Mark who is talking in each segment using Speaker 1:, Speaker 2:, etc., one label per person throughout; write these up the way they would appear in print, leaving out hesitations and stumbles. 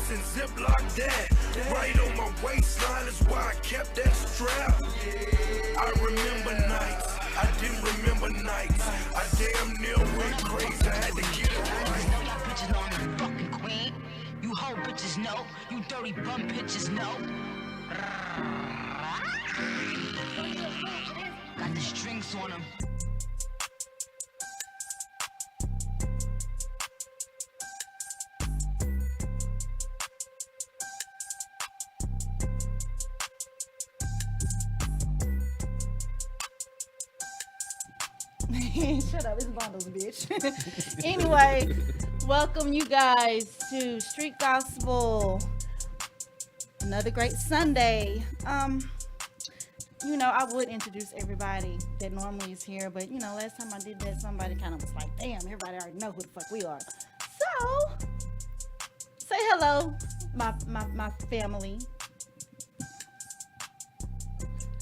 Speaker 1: Benz and Ziploc that. Right on my waistline is why I kept that strap. I remember nights, I didn't remember nights. I damn near went crazy, I had to get it right.
Speaker 2: Y'all bitches know I'm the fucking queen. You hoe bitches know. You dirty bum bitches know. Got the strings on them.
Speaker 3: Shut up, it's bundles, bitch. Anyway, welcome you guys to Street Gospel. Another great Sunday. You know, I would introduce everybody that normally is here, but you know, last time I did that, somebody kind of was like, damn, everybody already know who the fuck we are. So, say hello, my family.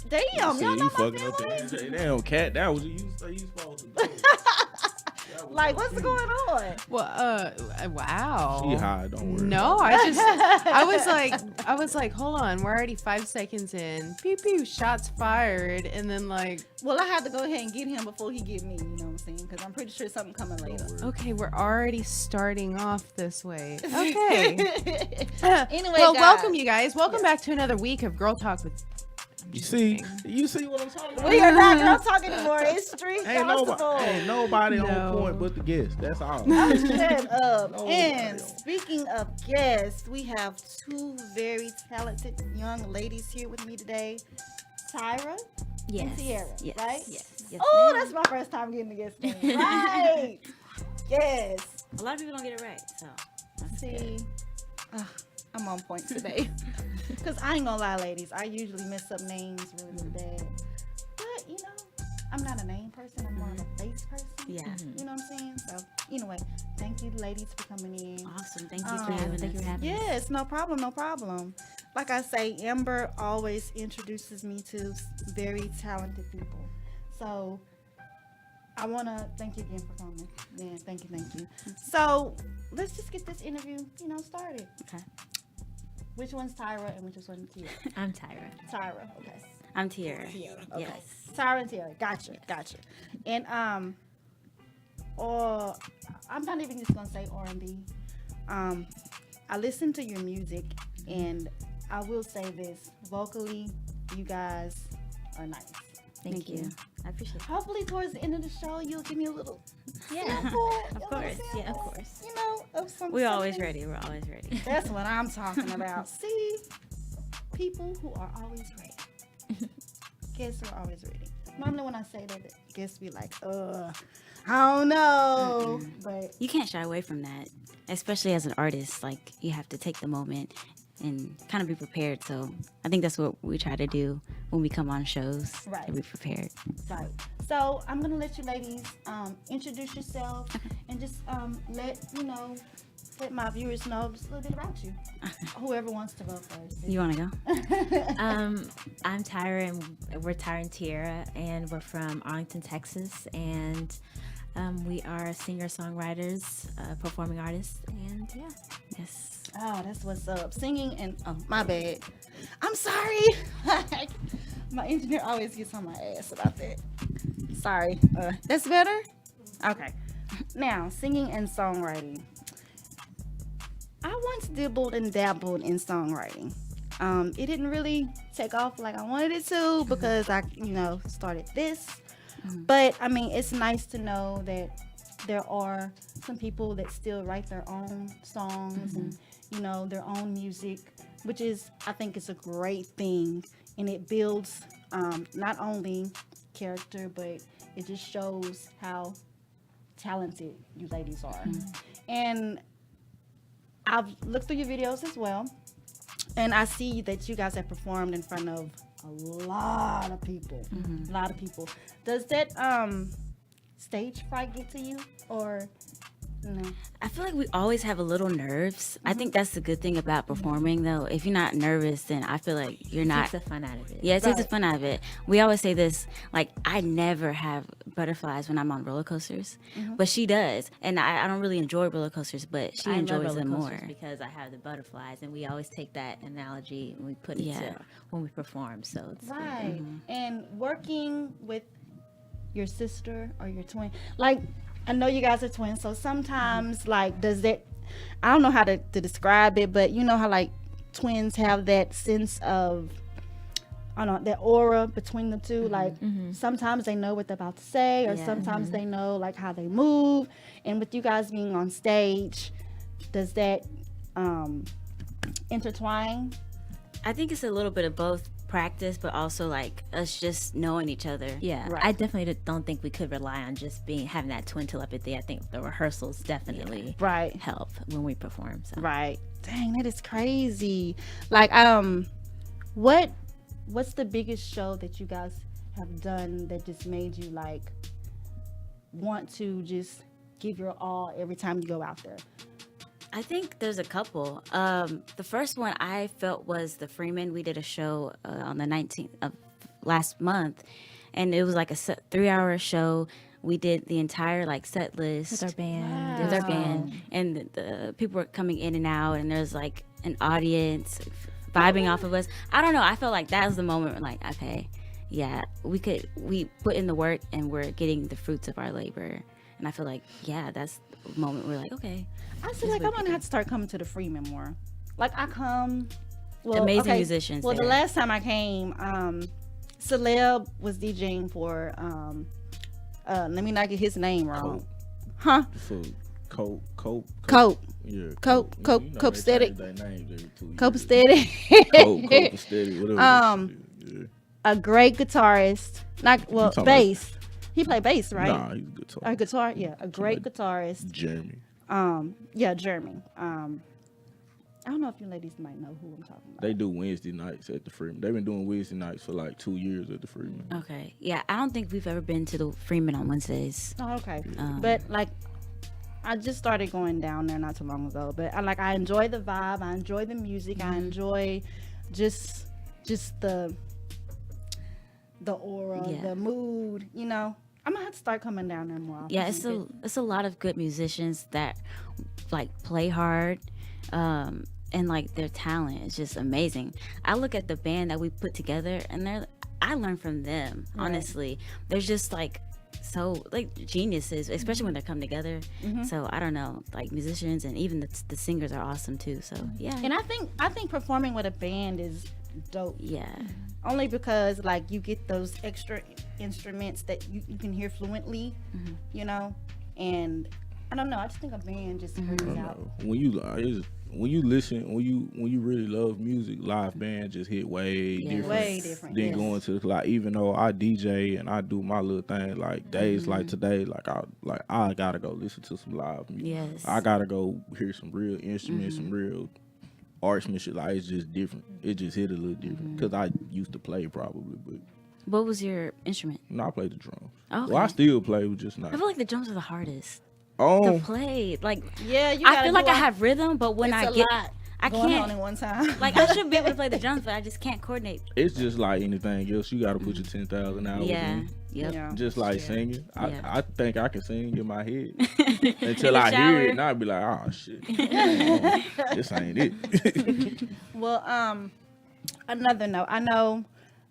Speaker 3: Damn, y'all know
Speaker 4: you
Speaker 3: my
Speaker 4: fucking
Speaker 3: family?
Speaker 4: up the damn cat. That was you supposed to do.
Speaker 3: Like, what's going on?
Speaker 5: Well, wow.
Speaker 4: She high, don't worry.
Speaker 5: No, I was like, hold on, we're already 5 seconds in. Pew pew, shots fired, and then like,
Speaker 3: Well, I had to go ahead and get him before he get me. You know what I'm saying? Because I'm pretty sure something coming later.
Speaker 5: okay, we're already starting off this way. Okay.
Speaker 3: Anyway,
Speaker 5: Well,
Speaker 3: guys,
Speaker 5: welcome you guys. Welcome back to another week of Girl Talk with.
Speaker 4: You see what I'm talking about?
Speaker 3: We are not girl talk anymore. It's Street
Speaker 4: Ain't
Speaker 3: Gospel.
Speaker 4: nobody
Speaker 5: No.
Speaker 4: on point but the guest. That's all.
Speaker 3: Shut up.
Speaker 4: Nobody
Speaker 3: And
Speaker 4: on.
Speaker 3: speaking of guests, we have two very talented young ladies here with me today. Tyra and Tiara,
Speaker 6: Yes.
Speaker 3: right?
Speaker 6: Yes. Yes.
Speaker 3: Oh,
Speaker 6: ma'am.
Speaker 3: that's my first time getting the guest name. Right. Yes.
Speaker 6: A lot of people don't get it right. So that's
Speaker 3: See,
Speaker 6: good.
Speaker 3: I'm on point today. Because I ain't gonna lie, ladies, I usually mess up names really, really bad. But, you know, I'm not a name person. I'm more of a face person.
Speaker 6: Yeah.
Speaker 3: You know what I'm saying? So, anyway, thank you, ladies, for coming in.
Speaker 6: Awesome. Thank you for having us. Thank you for having us.
Speaker 3: Yes, no problem, no problem. Like I say, Amber always introduces me to very talented people. So, I want to thank you again for coming. Yeah, thank you. So, let's just get this interview, started.
Speaker 6: Okay.
Speaker 3: Which one's Tyra and which one's Tiara?
Speaker 6: I'm Tyra.
Speaker 3: Tyra, okay.
Speaker 6: I'm Tiara.
Speaker 3: Tiara, okay.
Speaker 6: Yes.
Speaker 3: Tyra and Tiara, gotcha. And or I'm not even just gonna say R&B. I listen to your music, and I will say this: vocally, you guys are nice.
Speaker 6: Thank you. I appreciate it.
Speaker 3: Hopefully, towards the end of the show, you'll give me a little
Speaker 6: Yeah.
Speaker 3: sample.
Speaker 6: Of course. Yeah, of course.
Speaker 3: Of some.
Speaker 6: We're always
Speaker 3: something.
Speaker 6: ready. We're always ready.
Speaker 3: That's what I'm talking about. See, people who are always ready. Guests are always ready. Normally when I say that, guests be like, I don't know. But
Speaker 6: You can't shy away from that, especially as an artist. Like, you have to take the moment and kind of be prepared. So I think that's what we try to do when we come on shows.
Speaker 3: Right.
Speaker 6: To be prepared.
Speaker 3: right. So I'm gonna let you ladies introduce yourself and just let my viewers know just a little bit about you. Whoever wants to go first.
Speaker 6: You want to go?
Speaker 7: I'm Tyra, and we're Tyra and Tiara, and we're from Arlington, Texas, and we are singer-songwriters, performing artists, and yeah.
Speaker 6: Yes.
Speaker 3: Oh, that's what's up. Singing and my bad. I'm sorry. My engineer always gets on my ass about that. Sorry. That's better? Okay. Now, singing and songwriting. I once dibbled and dabbled in songwriting. It didn't really take off like I wanted it to because I, started this. But, I mean, it's nice to know that there are some people that still write their own songs and, their own music, which is, I think it's a great thing. And it builds not only character, but it just shows how talented you ladies are. And I've looked through your videos as well, and I see that you guys have performed in front of a lot of people. A lot of people. Does that stage fright get to you, or No.
Speaker 6: I feel like we always have a little nerves. I think that's the good thing about performing, though. If you're not nervous, then I feel like you're not.
Speaker 7: Takes the fun out of it.
Speaker 6: Yeah, it takes the
Speaker 3: Right.
Speaker 6: fun out of it. We always say this, like, I never have butterflies when I'm on roller coasters, but she does. And I don't really enjoy roller coasters, but she
Speaker 7: I love
Speaker 6: enjoys
Speaker 7: roller
Speaker 6: them
Speaker 7: coasters
Speaker 6: more.
Speaker 7: because I have the butterflies, and we always take that analogy and we put it
Speaker 6: Yeah.
Speaker 7: to when we perform. So it's
Speaker 3: Right. And working with your sister or your twin, like, I know you guys are twins, so sometimes, like, does that, I don't know how to describe it, but you know how, like, twins have that sense of, I don't know, that aura between the 2. Like, sometimes they know what they're about to say, or
Speaker 6: Yeah.
Speaker 3: sometimes they know, like, how they move. And with you guys being on stage, does that intertwine?
Speaker 6: I think it's a little bit of both practice, but also, like, us just knowing each other.
Speaker 7: yeah.
Speaker 3: Right.
Speaker 7: I definitely don't think we could rely on just having that twin telepathy. I think the rehearsals definitely
Speaker 3: Right.
Speaker 7: help when we perform. So.
Speaker 3: Right. Dang, that is crazy. Like, what's the biggest show that you guys have done that just made you, like, want to just give your all every time you go out there?
Speaker 6: I think there's a couple. The first one I felt was the Freeman. We did a show on the 19th of last month, and it was like a 3-hour show. We did the entire, like, set list
Speaker 7: With our band.
Speaker 6: with our band, and the people were coming in and out, and there's, like, an audience vibing off of us. I don't know. I felt like that was the moment where, like, okay, yeah, we put in the work and we're getting the fruits of our labor. And I feel like, yeah, that's the moment we're like, okay.
Speaker 3: I feel like I'm gonna have to start coming to the Freeman more. Like, I come. Well,
Speaker 6: Amazing musicians
Speaker 3: Well, the
Speaker 6: there.
Speaker 3: last time I came, Celeb was DJing for. Let me not get his name wrong. Huh?
Speaker 4: For Cope.
Speaker 3: Cope.
Speaker 4: Yeah.
Speaker 3: Cope-
Speaker 4: You
Speaker 3: Cope-
Speaker 4: know,
Speaker 3: Copacetic.
Speaker 4: they changed their names every 2 years.
Speaker 3: Copacetic.
Speaker 4: Copacetic, whatever. Yeah.
Speaker 3: A great guitarist. Not well,
Speaker 4: talking
Speaker 3: bass. He played bass, right?
Speaker 4: Nah, he's a good
Speaker 3: A
Speaker 4: talker.
Speaker 3: guitar, yeah. A great guitarist.
Speaker 4: Jeremy.
Speaker 3: Yeah, Jeremy. I don't know if you ladies might know who I'm talking about.
Speaker 4: They do Wednesday nights at the Freeman. They've been doing Wednesday nights for like 2 years at the Freeman.
Speaker 6: Okay. Yeah, I don't think we've ever been to the Freeman on Wednesdays.
Speaker 3: Oh, okay. But, like, I just started going down there not too long ago. But I enjoy the vibe. I enjoy the music. I enjoy just the aura,
Speaker 6: Yeah.
Speaker 3: the mood. You know, I'm gonna have to start coming down there more often.
Speaker 6: Yeah, it's a lot of good musicians that, like, play hard, and, like, their talent is just amazing. I look at the band that we put together, and I learn from them. Honestly, they're just, like, so, like, geniuses, especially when they come together. So I don't know, like, musicians and even the singers are awesome too. So yeah,
Speaker 3: And I think performing with a band is dope.
Speaker 6: yeah,
Speaker 3: Only because, like, you get those extra instruments that you can hear fluently, you know, and I don't know. I just think a band just brings
Speaker 4: I
Speaker 3: out.
Speaker 4: know. When you listen, when you really love music, live band just hit way
Speaker 6: Yes.
Speaker 4: different.
Speaker 3: Way different.
Speaker 4: Than
Speaker 3: yes.
Speaker 4: going to, like, even though I DJ and I do my little thing, like days like today, I gotta go listen to some live music.
Speaker 6: Yes.
Speaker 4: I gotta go hear some real instruments, some real artsmanship. Like, it's just different. It just hit a little different because I used to play probably, but
Speaker 6: What was your instrument?
Speaker 4: I play the drums.
Speaker 6: Okay.
Speaker 4: Well, I still play, but just not.
Speaker 6: I feel like the drums are the hardest to
Speaker 4: Oh,
Speaker 6: play. Like,
Speaker 3: Yeah, you.
Speaker 6: I
Speaker 3: gotta
Speaker 6: feel like
Speaker 3: do
Speaker 6: I
Speaker 3: a-
Speaker 6: have rhythm, but when
Speaker 3: it's
Speaker 6: I
Speaker 3: a
Speaker 6: get,
Speaker 3: lot
Speaker 6: I
Speaker 3: going on
Speaker 6: can't.
Speaker 3: at one time.
Speaker 6: Like, I should be able to play the drums, but I just can't coordinate.
Speaker 4: it's just like anything else. You gotta put your 10,000 hours
Speaker 6: Yeah.
Speaker 4: in.
Speaker 6: Yep.
Speaker 3: Yeah.
Speaker 4: Just like singing.
Speaker 6: Yeah.
Speaker 4: I think I can sing in my head
Speaker 6: In
Speaker 4: until
Speaker 6: the
Speaker 4: I hear
Speaker 6: shower.
Speaker 4: it, and I'll be like, oh shit, this ain't it.
Speaker 3: Well, another note. I know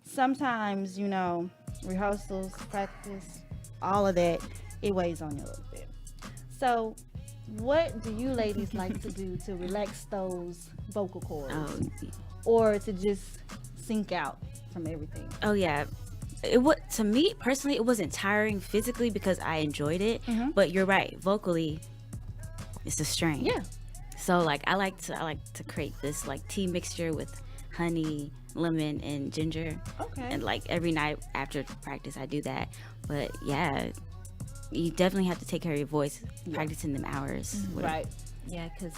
Speaker 3: sometimes, you know, rehearsals, practice, all of that, it weighs on you a little bit. So, what do you ladies like to do to relax those vocal cords, or to just sink out from everything?
Speaker 6: Oh yeah. To me personally, it wasn't tiring physically because I enjoyed it. But you're right, vocally, it's a strain.
Speaker 3: Yeah.
Speaker 6: So, like, I like to create this, like, tea mixture with honey, lemon, and ginger.
Speaker 3: Okay.
Speaker 6: And, like, every night after practice, I do that. But yeah, you definitely have to take care of your voice, practicing them hours.
Speaker 3: Right.
Speaker 7: Yeah, because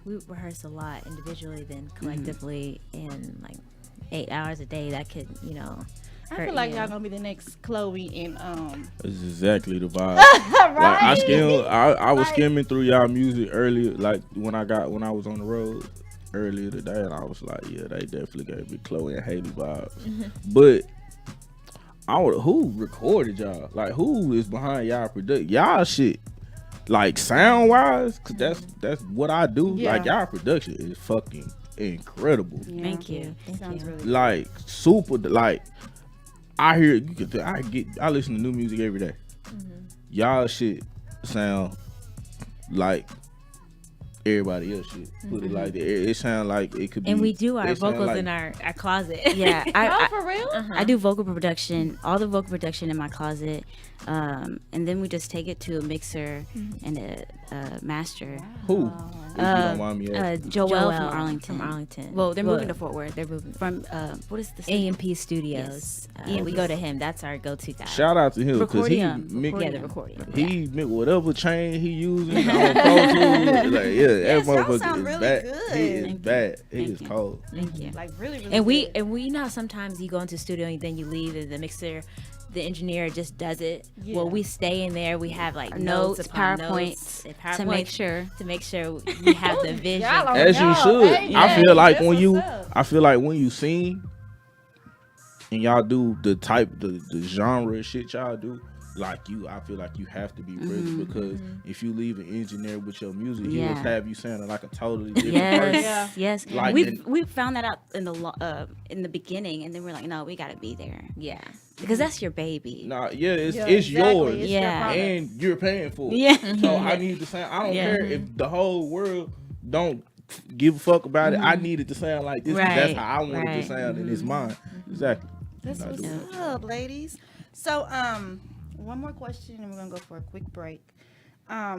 Speaker 7: we rehearse a lot individually, then collectively in like 8 hours a day. That could,
Speaker 3: I feel like y'all gonna be the next Chloe and
Speaker 4: It's exactly the vibe. Like I was skimming through y'all music earlier, like when I was on the road earlier today, and I was like, yeah, they definitely gave me Chloe and Haley vibes. But who recorded y'all? Like, who is behind y'all production? Y'all shit, like sound wise, cause that's what I do.
Speaker 3: Yeah.
Speaker 4: Like, y'all production is fucking incredible.
Speaker 3: Yeah.
Speaker 7: Thank you.
Speaker 3: Sounds really
Speaker 4: Like super. Like, I hear you can. I listen to new music every day. Y'all shit sound like everybody else shit. Put it like that. It sound like it could be.
Speaker 7: And we do our
Speaker 4: it sound
Speaker 7: vocals
Speaker 4: like-
Speaker 7: in our closet.
Speaker 6: Yeah,
Speaker 3: Oh, for real?
Speaker 6: I do vocal production, all the vocal production in my closet, and then we just take it to a mixer and a master.
Speaker 4: Who? If you don't mind me asking.
Speaker 6: Joel
Speaker 7: Joel
Speaker 6: from Arlington.
Speaker 7: From Arlington.
Speaker 6: Well, they're moving to
Speaker 7: Well,
Speaker 6: Fort Worth.
Speaker 7: They're moving
Speaker 6: From what is the
Speaker 7: AMP Studios.
Speaker 6: Yes.
Speaker 7: We go to him. That's our go-to guy.
Speaker 4: Shout out to him because he
Speaker 6: Recordium.
Speaker 4: mix,
Speaker 7: Yeah, the recording.
Speaker 4: he mix whatever chain he using on Pro Tools. Like, yeah, that
Speaker 3: y'all
Speaker 4: motherfucker
Speaker 3: sound
Speaker 4: is
Speaker 3: really
Speaker 4: bad.
Speaker 3: good.
Speaker 4: He is
Speaker 6: Thank
Speaker 4: bad. He
Speaker 6: Thank
Speaker 4: is
Speaker 6: you.
Speaker 4: cold.
Speaker 7: Thank you.
Speaker 3: Like really, really
Speaker 7: And
Speaker 3: good.
Speaker 7: we you know how sometimes you go into the studio and then you leave and the mixer, the engineer just does it.
Speaker 3: Yeah.
Speaker 7: Well, we stay in there. We have like
Speaker 6: Notes,
Speaker 7: upon
Speaker 6: PowerPoints,
Speaker 7: notes, and
Speaker 6: to make
Speaker 7: PowerPoints
Speaker 6: sure.
Speaker 7: we have the vision.
Speaker 3: Y'all on
Speaker 4: As you
Speaker 3: y'all.
Speaker 4: should.
Speaker 3: Hey,
Speaker 4: I
Speaker 3: yeah,
Speaker 4: feel like
Speaker 3: that's
Speaker 4: when you,
Speaker 3: what's up.
Speaker 4: I feel like when you sing and y'all do the genre shit y'all do, like I feel like you have to be present because if you leave an engineer with your music, he will
Speaker 6: Yeah.
Speaker 4: have you sounding like a totally different person.
Speaker 6: Yes, yes.
Speaker 4: Like,
Speaker 6: We found that out in the beginning, and then we're like, no, we got to be there
Speaker 7: Yeah.
Speaker 6: because that's your baby.
Speaker 4: Nah, yeah, it's
Speaker 3: Exactly.
Speaker 4: yours.
Speaker 3: It's your
Speaker 6: Yeah.
Speaker 3: product.
Speaker 4: And you're paying for it.
Speaker 6: Yeah.
Speaker 4: So I need to sound. I don't
Speaker 6: Yeah.
Speaker 4: care if the whole world don't give a fuck about it. I need it to sound like this. 'Cause That's
Speaker 6: Right.
Speaker 4: how I want it
Speaker 6: Right.
Speaker 4: to sound in his mind. Exactly.
Speaker 3: That's
Speaker 4: Not
Speaker 3: what's
Speaker 4: doing it.
Speaker 3: up, ladies. So, one more question, and we're gonna go for a quick break. I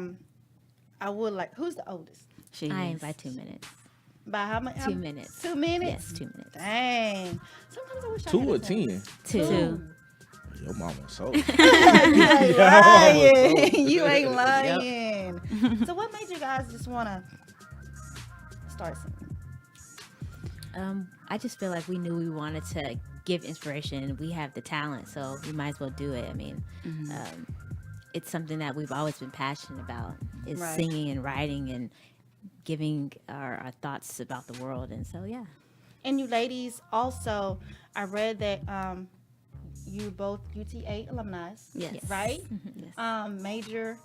Speaker 3: would like. Who's the oldest?
Speaker 6: She
Speaker 7: I am
Speaker 6: is.
Speaker 7: by 2 minutes.
Speaker 3: By how much?
Speaker 7: 2 minutes.
Speaker 3: 2 minutes.
Speaker 7: Yes, 2 minutes.
Speaker 3: Dang. Sometimes I wish I
Speaker 4: 2
Speaker 3: had
Speaker 4: or
Speaker 3: a time.
Speaker 4: 10.
Speaker 6: Two.
Speaker 4: Your mama so.
Speaker 3: You ain't lying. You ain't lying. So, what made you guys just wanna start singing?
Speaker 7: I just feel like we knew we wanted to give inspiration. We have the talent, so we might as well do it. I mean, it's something that we've always been passionate about is
Speaker 3: Right.
Speaker 7: singing and writing and giving our thoughts about the world. And so, yeah.
Speaker 3: And you ladies, also, I read that you both UTA alumni.
Speaker 6: Yes.
Speaker 3: Right?
Speaker 6: Yes.
Speaker 3: Major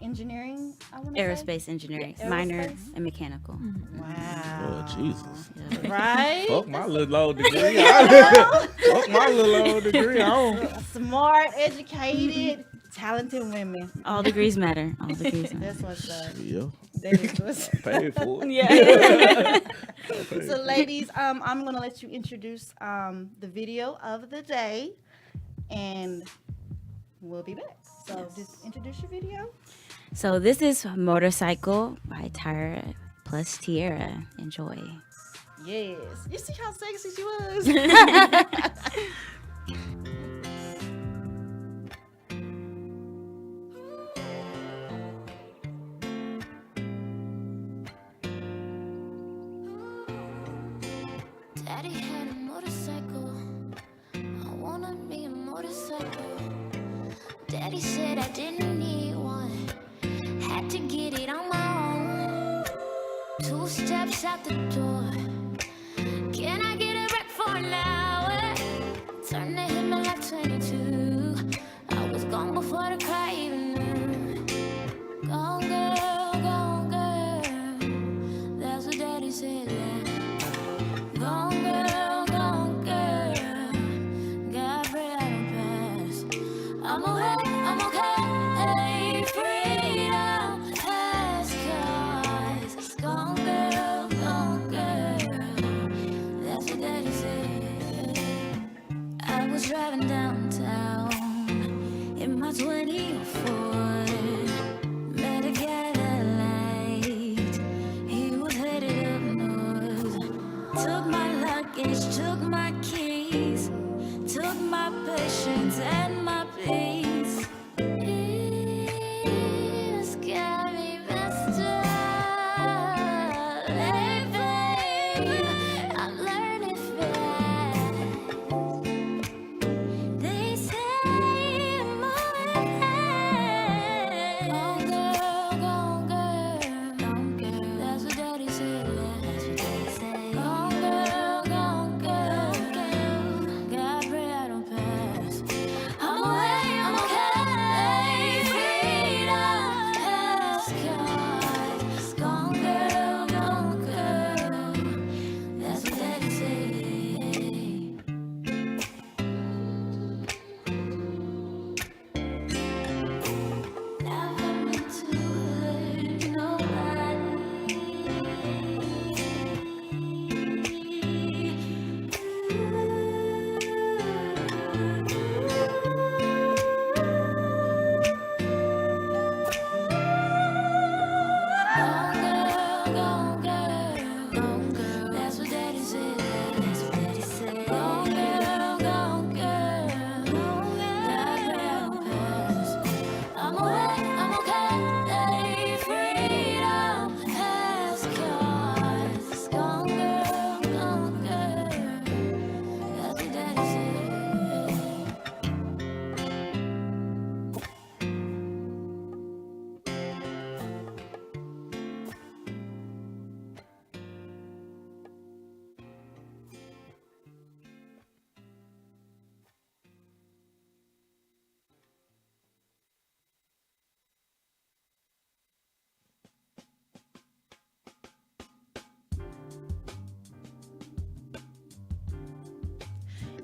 Speaker 3: engineering, I want to
Speaker 6: Aerospace engineering,
Speaker 3: Yeah,
Speaker 6: minor
Speaker 3: aerospace.
Speaker 6: and mechanical.
Speaker 3: Wow.
Speaker 4: Oh Jesus.
Speaker 3: Right?
Speaker 4: Fuck my little old degree. Fuck my little old degree. I don't.
Speaker 3: Smart, educated, talented women.
Speaker 6: All degrees matter. All degrees matter.
Speaker 3: That's what's up.
Speaker 4: Yeah.
Speaker 3: That is what's
Speaker 4: Paid for it.
Speaker 3: Yeah. So, ladies, I'm gonna let you introduce the video of the day, and we'll be back. So, just introduce your video.
Speaker 6: So this is Motorcycle by Tyra plus Tiara. Enjoy.
Speaker 3: Yes. You see how sexy she was?
Speaker 8: Daddy had a motorcycle. I wanna be a motorcycle. Daddy said I didn't need one. Had to get it on my own. 2 steps out the door. Can I get a wreck for an hour? Turn the handle like 22. I was gone before the cry even knew. Gone girl, that's what Daddy said. Gone girl, God pray I don't pass. I'm okay, freedom has cause. Gone girl, that's what Daddy said. I was driving downtown in my 21.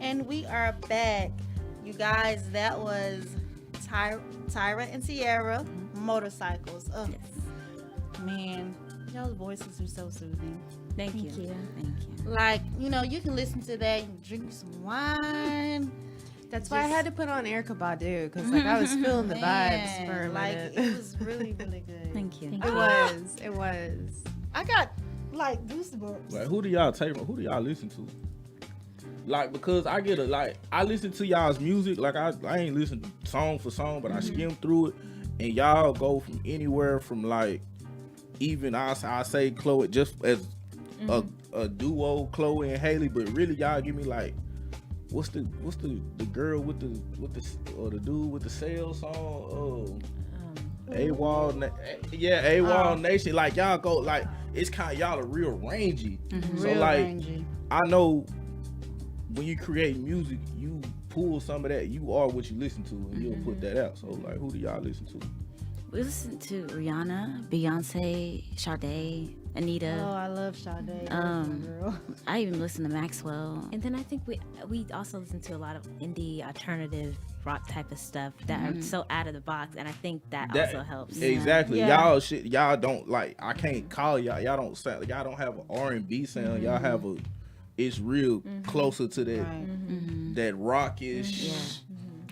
Speaker 3: And we are back. You guys, that was Tyra and Tiara, Motorcycles. Oh, man, y'all's voices are so soothing.
Speaker 6: Thank you. Thank you.
Speaker 3: Like, you can listen to that, you drink some wine.
Speaker 5: That's why I had to put on Erykah Badu, because like I was feeling the vibes for a minute.
Speaker 3: It was really, really good.
Speaker 6: Thank you.
Speaker 5: It was.
Speaker 3: I got like goosebumps.
Speaker 4: Like, who do y'all listen to? Like, because I get I listen to y'all's music. Like, I ain't listen song for song, but I skim through it, and y'all go from anywhere from like, even I say Chloe just as a duo, Chloe and Haley, but really y'all give me like, what's the girl with the dude with the sales song? AWOL Nation. Like, y'all go like, it's kind of, y'all are real rangy. So
Speaker 3: Real
Speaker 4: like,
Speaker 3: rangy.
Speaker 4: I know when you create music, you pull some of that. You are what you listen to, and you'll put that out. So like, who do y'all listen to?
Speaker 6: We listen to Rihanna, Beyonce, Sade, Anita.
Speaker 3: Oh, I love Sade. That's my girl.
Speaker 6: I even listen to Maxwell.
Speaker 7: And then I think we also listen to a lot of indie alternative rock type of stuff that are so out of the box, and I think that also helps.
Speaker 4: Exactly.
Speaker 3: Yeah.
Speaker 4: Y'all don't like. I can't call y'all. Y'all don't sound. Y'all don't have an R&B sound. Y'all have a. It's real closer to that that rockish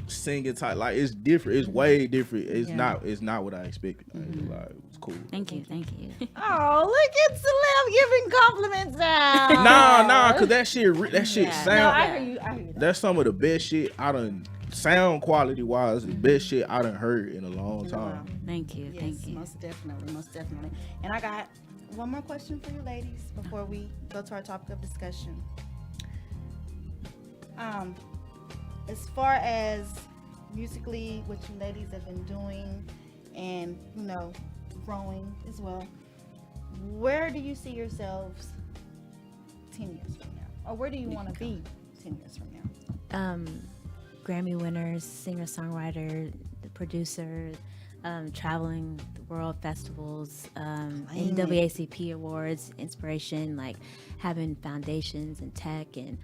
Speaker 4: singing type. Like, it's different. It's way different. It's not. It's not what I expected. Like, it was cool.
Speaker 6: Thank you.
Speaker 3: Oh, look at Celeb giving compliments out.
Speaker 4: Nah, cause that shit sound.
Speaker 3: No, I hear you.
Speaker 4: That's some of the best shit I done. Sound quality wise, the best shit I done heard in a long time.
Speaker 6: Thank you.
Speaker 3: Yes,
Speaker 6: Thank you.
Speaker 3: most definitely. And I got one more question for you ladies before we go to our topic of discussion. As far as musically, what you ladies have been doing and, growing as well, where do you see yourselves 10 years from now? Or where do you want to be 10 years from now?
Speaker 7: Grammy winners, singer-songwriter, the producer, traveling the world festivals, NAACP awards, inspiration, like having foundations in tech and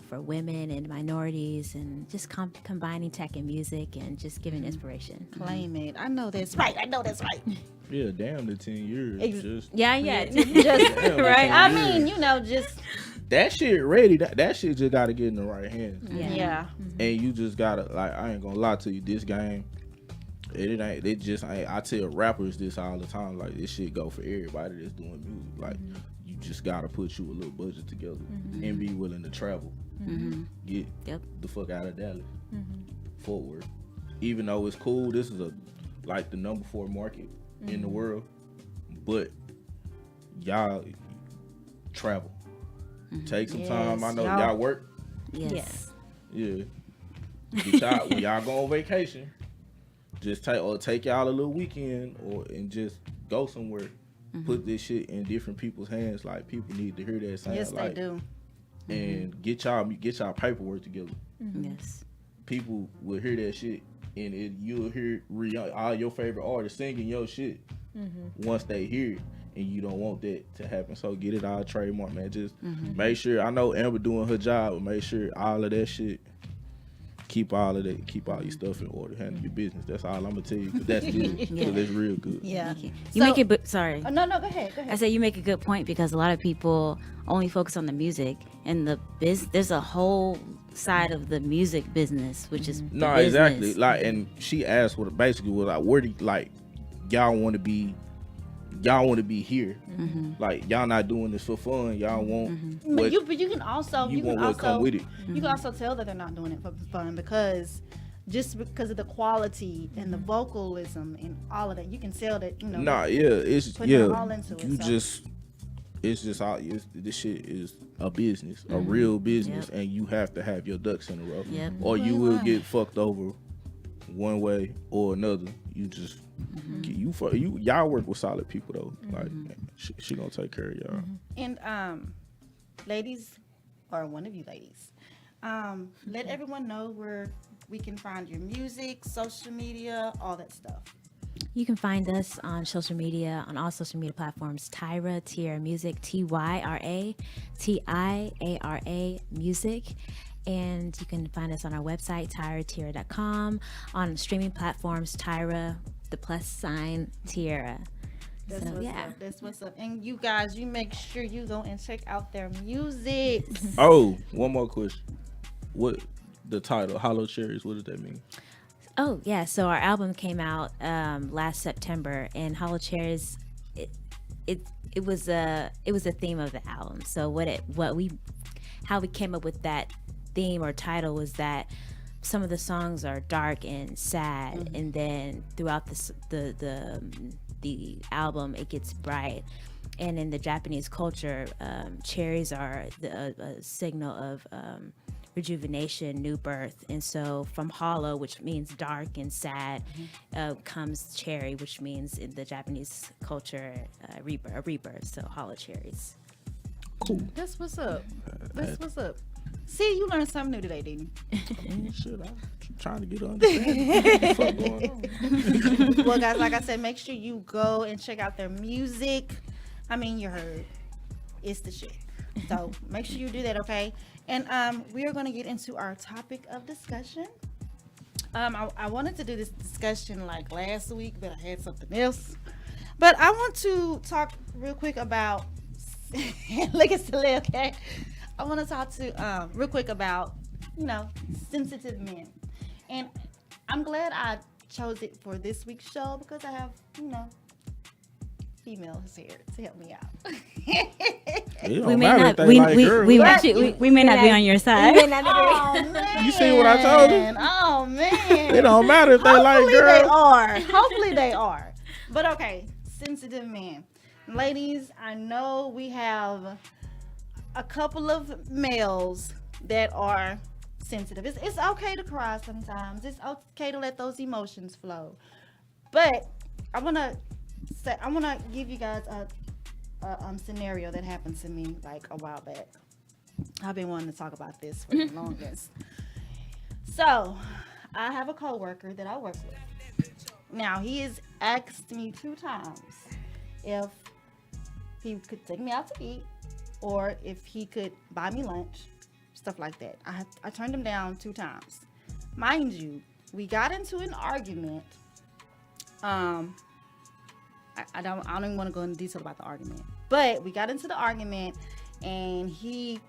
Speaker 7: for women and minorities, and just combining tech and music and just giving inspiration.
Speaker 3: Claim it. I know that's right.
Speaker 4: Yeah, damn the 10 years.
Speaker 6: Yeah.
Speaker 3: Just
Speaker 6: Right.
Speaker 3: I mean, just
Speaker 4: That shit ready. That shit just gotta get in the right hands.
Speaker 3: yeah.
Speaker 4: And you just gotta, like, I ain't gonna lie to you, this game, it just ain't. I tell rappers this all the time, like, this shit go for everybody that's doing music. Like, you just gotta put you a little budget together and be willing to travel. Get the fuck out of Dallas. Fort Worth. Even though it's cool, this is like the number 4 market in the world, but y'all travel. Take some time. I know y'all work.
Speaker 6: Yes.
Speaker 4: Yeah. Get y'all, when y'all go on vacation, just take y'all a little weekend and just go somewhere. Put this shit in different people's hands. Like, people need to hear that sound.
Speaker 3: Yes,
Speaker 4: like,
Speaker 3: they do.
Speaker 4: And get y'all paperwork together.
Speaker 6: Yes.
Speaker 4: People will hear that shit, and you'll hear all your favorite artists singing your shit once they hear it. And you don't want that to happen, so get it all trademark, man. Just make sure. I know Amber doing her job, but make sure all of that shit. Keep all your stuff in order. Handle your business. That's all I'm gonna tell you. 'Cause that's good. Cause that's real good.
Speaker 3: Yeah.
Speaker 6: You make it. Sorry.
Speaker 3: No, go ahead.
Speaker 6: I say you make a good point, because a lot of people only focus on the music and there's a whole side of the music business, which is
Speaker 4: No,
Speaker 6: the
Speaker 4: exactly.
Speaker 6: business.
Speaker 4: Like, and she asked what basically was like, where do y'all want to be? Y'all want to be here. Like, y'all not doing this for fun. Y'all want
Speaker 3: But you can also
Speaker 4: want what come with it.
Speaker 3: You can also tell that they're not doing it for fun, because of the quality and the vocalism and all of that, you can tell that
Speaker 4: it's
Speaker 3: putting it all into it,
Speaker 4: you
Speaker 3: so.
Speaker 4: just it's just all this shit is a business, a real business, and you have to have your ducks in a row, or you will get fucked over one way or another. You just y'all work with solid people though. Like, she gonna take care of y'all.
Speaker 3: And ladies, or one of you ladies, let everyone know where we can find your music, social media, all that stuff.
Speaker 7: You can find us on social media, on all social media platforms. Tiara Music, TYRA, TIARA Music. And you can find us on our website, TyraTiara.com, on streaming platforms, Tyra, +, Tiara.
Speaker 3: That's
Speaker 7: So,
Speaker 3: what's
Speaker 7: yeah.
Speaker 3: up. That's what's up. And you guys, you make sure you go and check out their music.
Speaker 4: Oh, one more question. What the title, Hollow Cherries, what does that mean?
Speaker 7: Oh, yeah. So our album came out last September, and Hollow Cherries, it was a theme of the album. So how we came up with that theme or title was that some of the songs are dark and sad, and then throughout the album it gets bright. And in the Japanese culture, cherries are a signal of rejuvenation, new birth. And so from hollow, which means dark and sad, comes cherry, which means in the Japanese culture a rebirth. So hollow cherries.
Speaker 4: Cool.
Speaker 3: That's what's up. That's what's up. See, you learned something new today, didn't
Speaker 4: Shit, I'm trying to get an understanding. What the fuck going on?
Speaker 3: you? Well, guys, like I said, make sure you go and check out their music. I mean, you heard. It's the shit. So make sure you do that, okay? And we are going to get into our topic of discussion. I wanted to do this discussion like last week, but I had something else. But I want to talk real quick about look at Celine, okay? I want to talk to real quick about, sensitive men. And I'm glad I chose it for this week's show because I have, females here to help me out.
Speaker 6: We may not we may not be on your side.
Speaker 3: Oh, man.
Speaker 4: You see what I told you?
Speaker 3: Oh, man.
Speaker 4: It don't matter if they like
Speaker 3: Hopefully
Speaker 4: girls.
Speaker 3: they are. Hopefully they are. But okay, sensitive men. Ladies, I know we have a couple of males that are sensitive. It's okay to cry sometimes. It's okay to let those emotions flow. But I want to give you guys a scenario that happened to me like a while back. I've been wanting to talk about this for the longest. So, I have a coworker that I work with. Now, he has asked me 2 times if he could take me out to eat or if he could buy me lunch, stuff like that. I turned him down 2 times. Mind you, we got into an argument. I don't even want to go into detail about the argument, but we got into the argument and he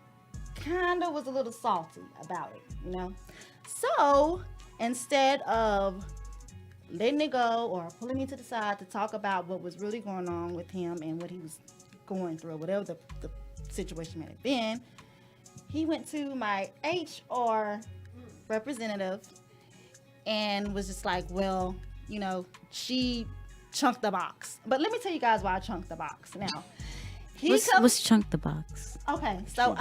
Speaker 3: kind of was a little salty about it, So instead of letting it go or pulling me to the side to talk about what was really going on with him and what he was going through, whatever the situation may have been, he went to my HR representative and was just like, well, she chunked the box. But let me tell you guys why I chunked the box. Now,
Speaker 6: What's chunk the box?
Speaker 3: Okay, so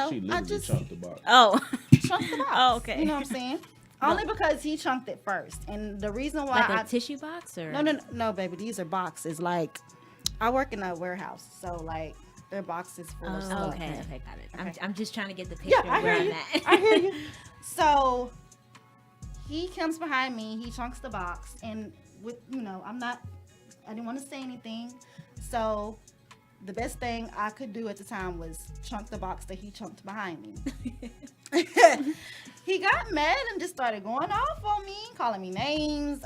Speaker 4: she
Speaker 3: I just
Speaker 4: chunked the box.
Speaker 6: Oh,
Speaker 3: chunked the box.
Speaker 6: Oh, okay.
Speaker 3: You know what I'm saying? Only because he chunked it first, and the reason why
Speaker 7: Like a tissue box or
Speaker 3: no, baby, these are boxes. Like, I work in a warehouse, so like they're boxes full of stuff.
Speaker 7: Okay, got it.
Speaker 3: Okay.
Speaker 7: I'm just trying to get the picture
Speaker 3: Yeah, I
Speaker 7: of where
Speaker 3: hear
Speaker 7: I'm
Speaker 3: you.
Speaker 7: at.
Speaker 3: I hear you. So he comes behind me, he chunks the box, and with I didn't want to say anything, so the best thing I could do at the time was chunk the box that he chunked behind me. He got mad and just started going off on me, calling me names,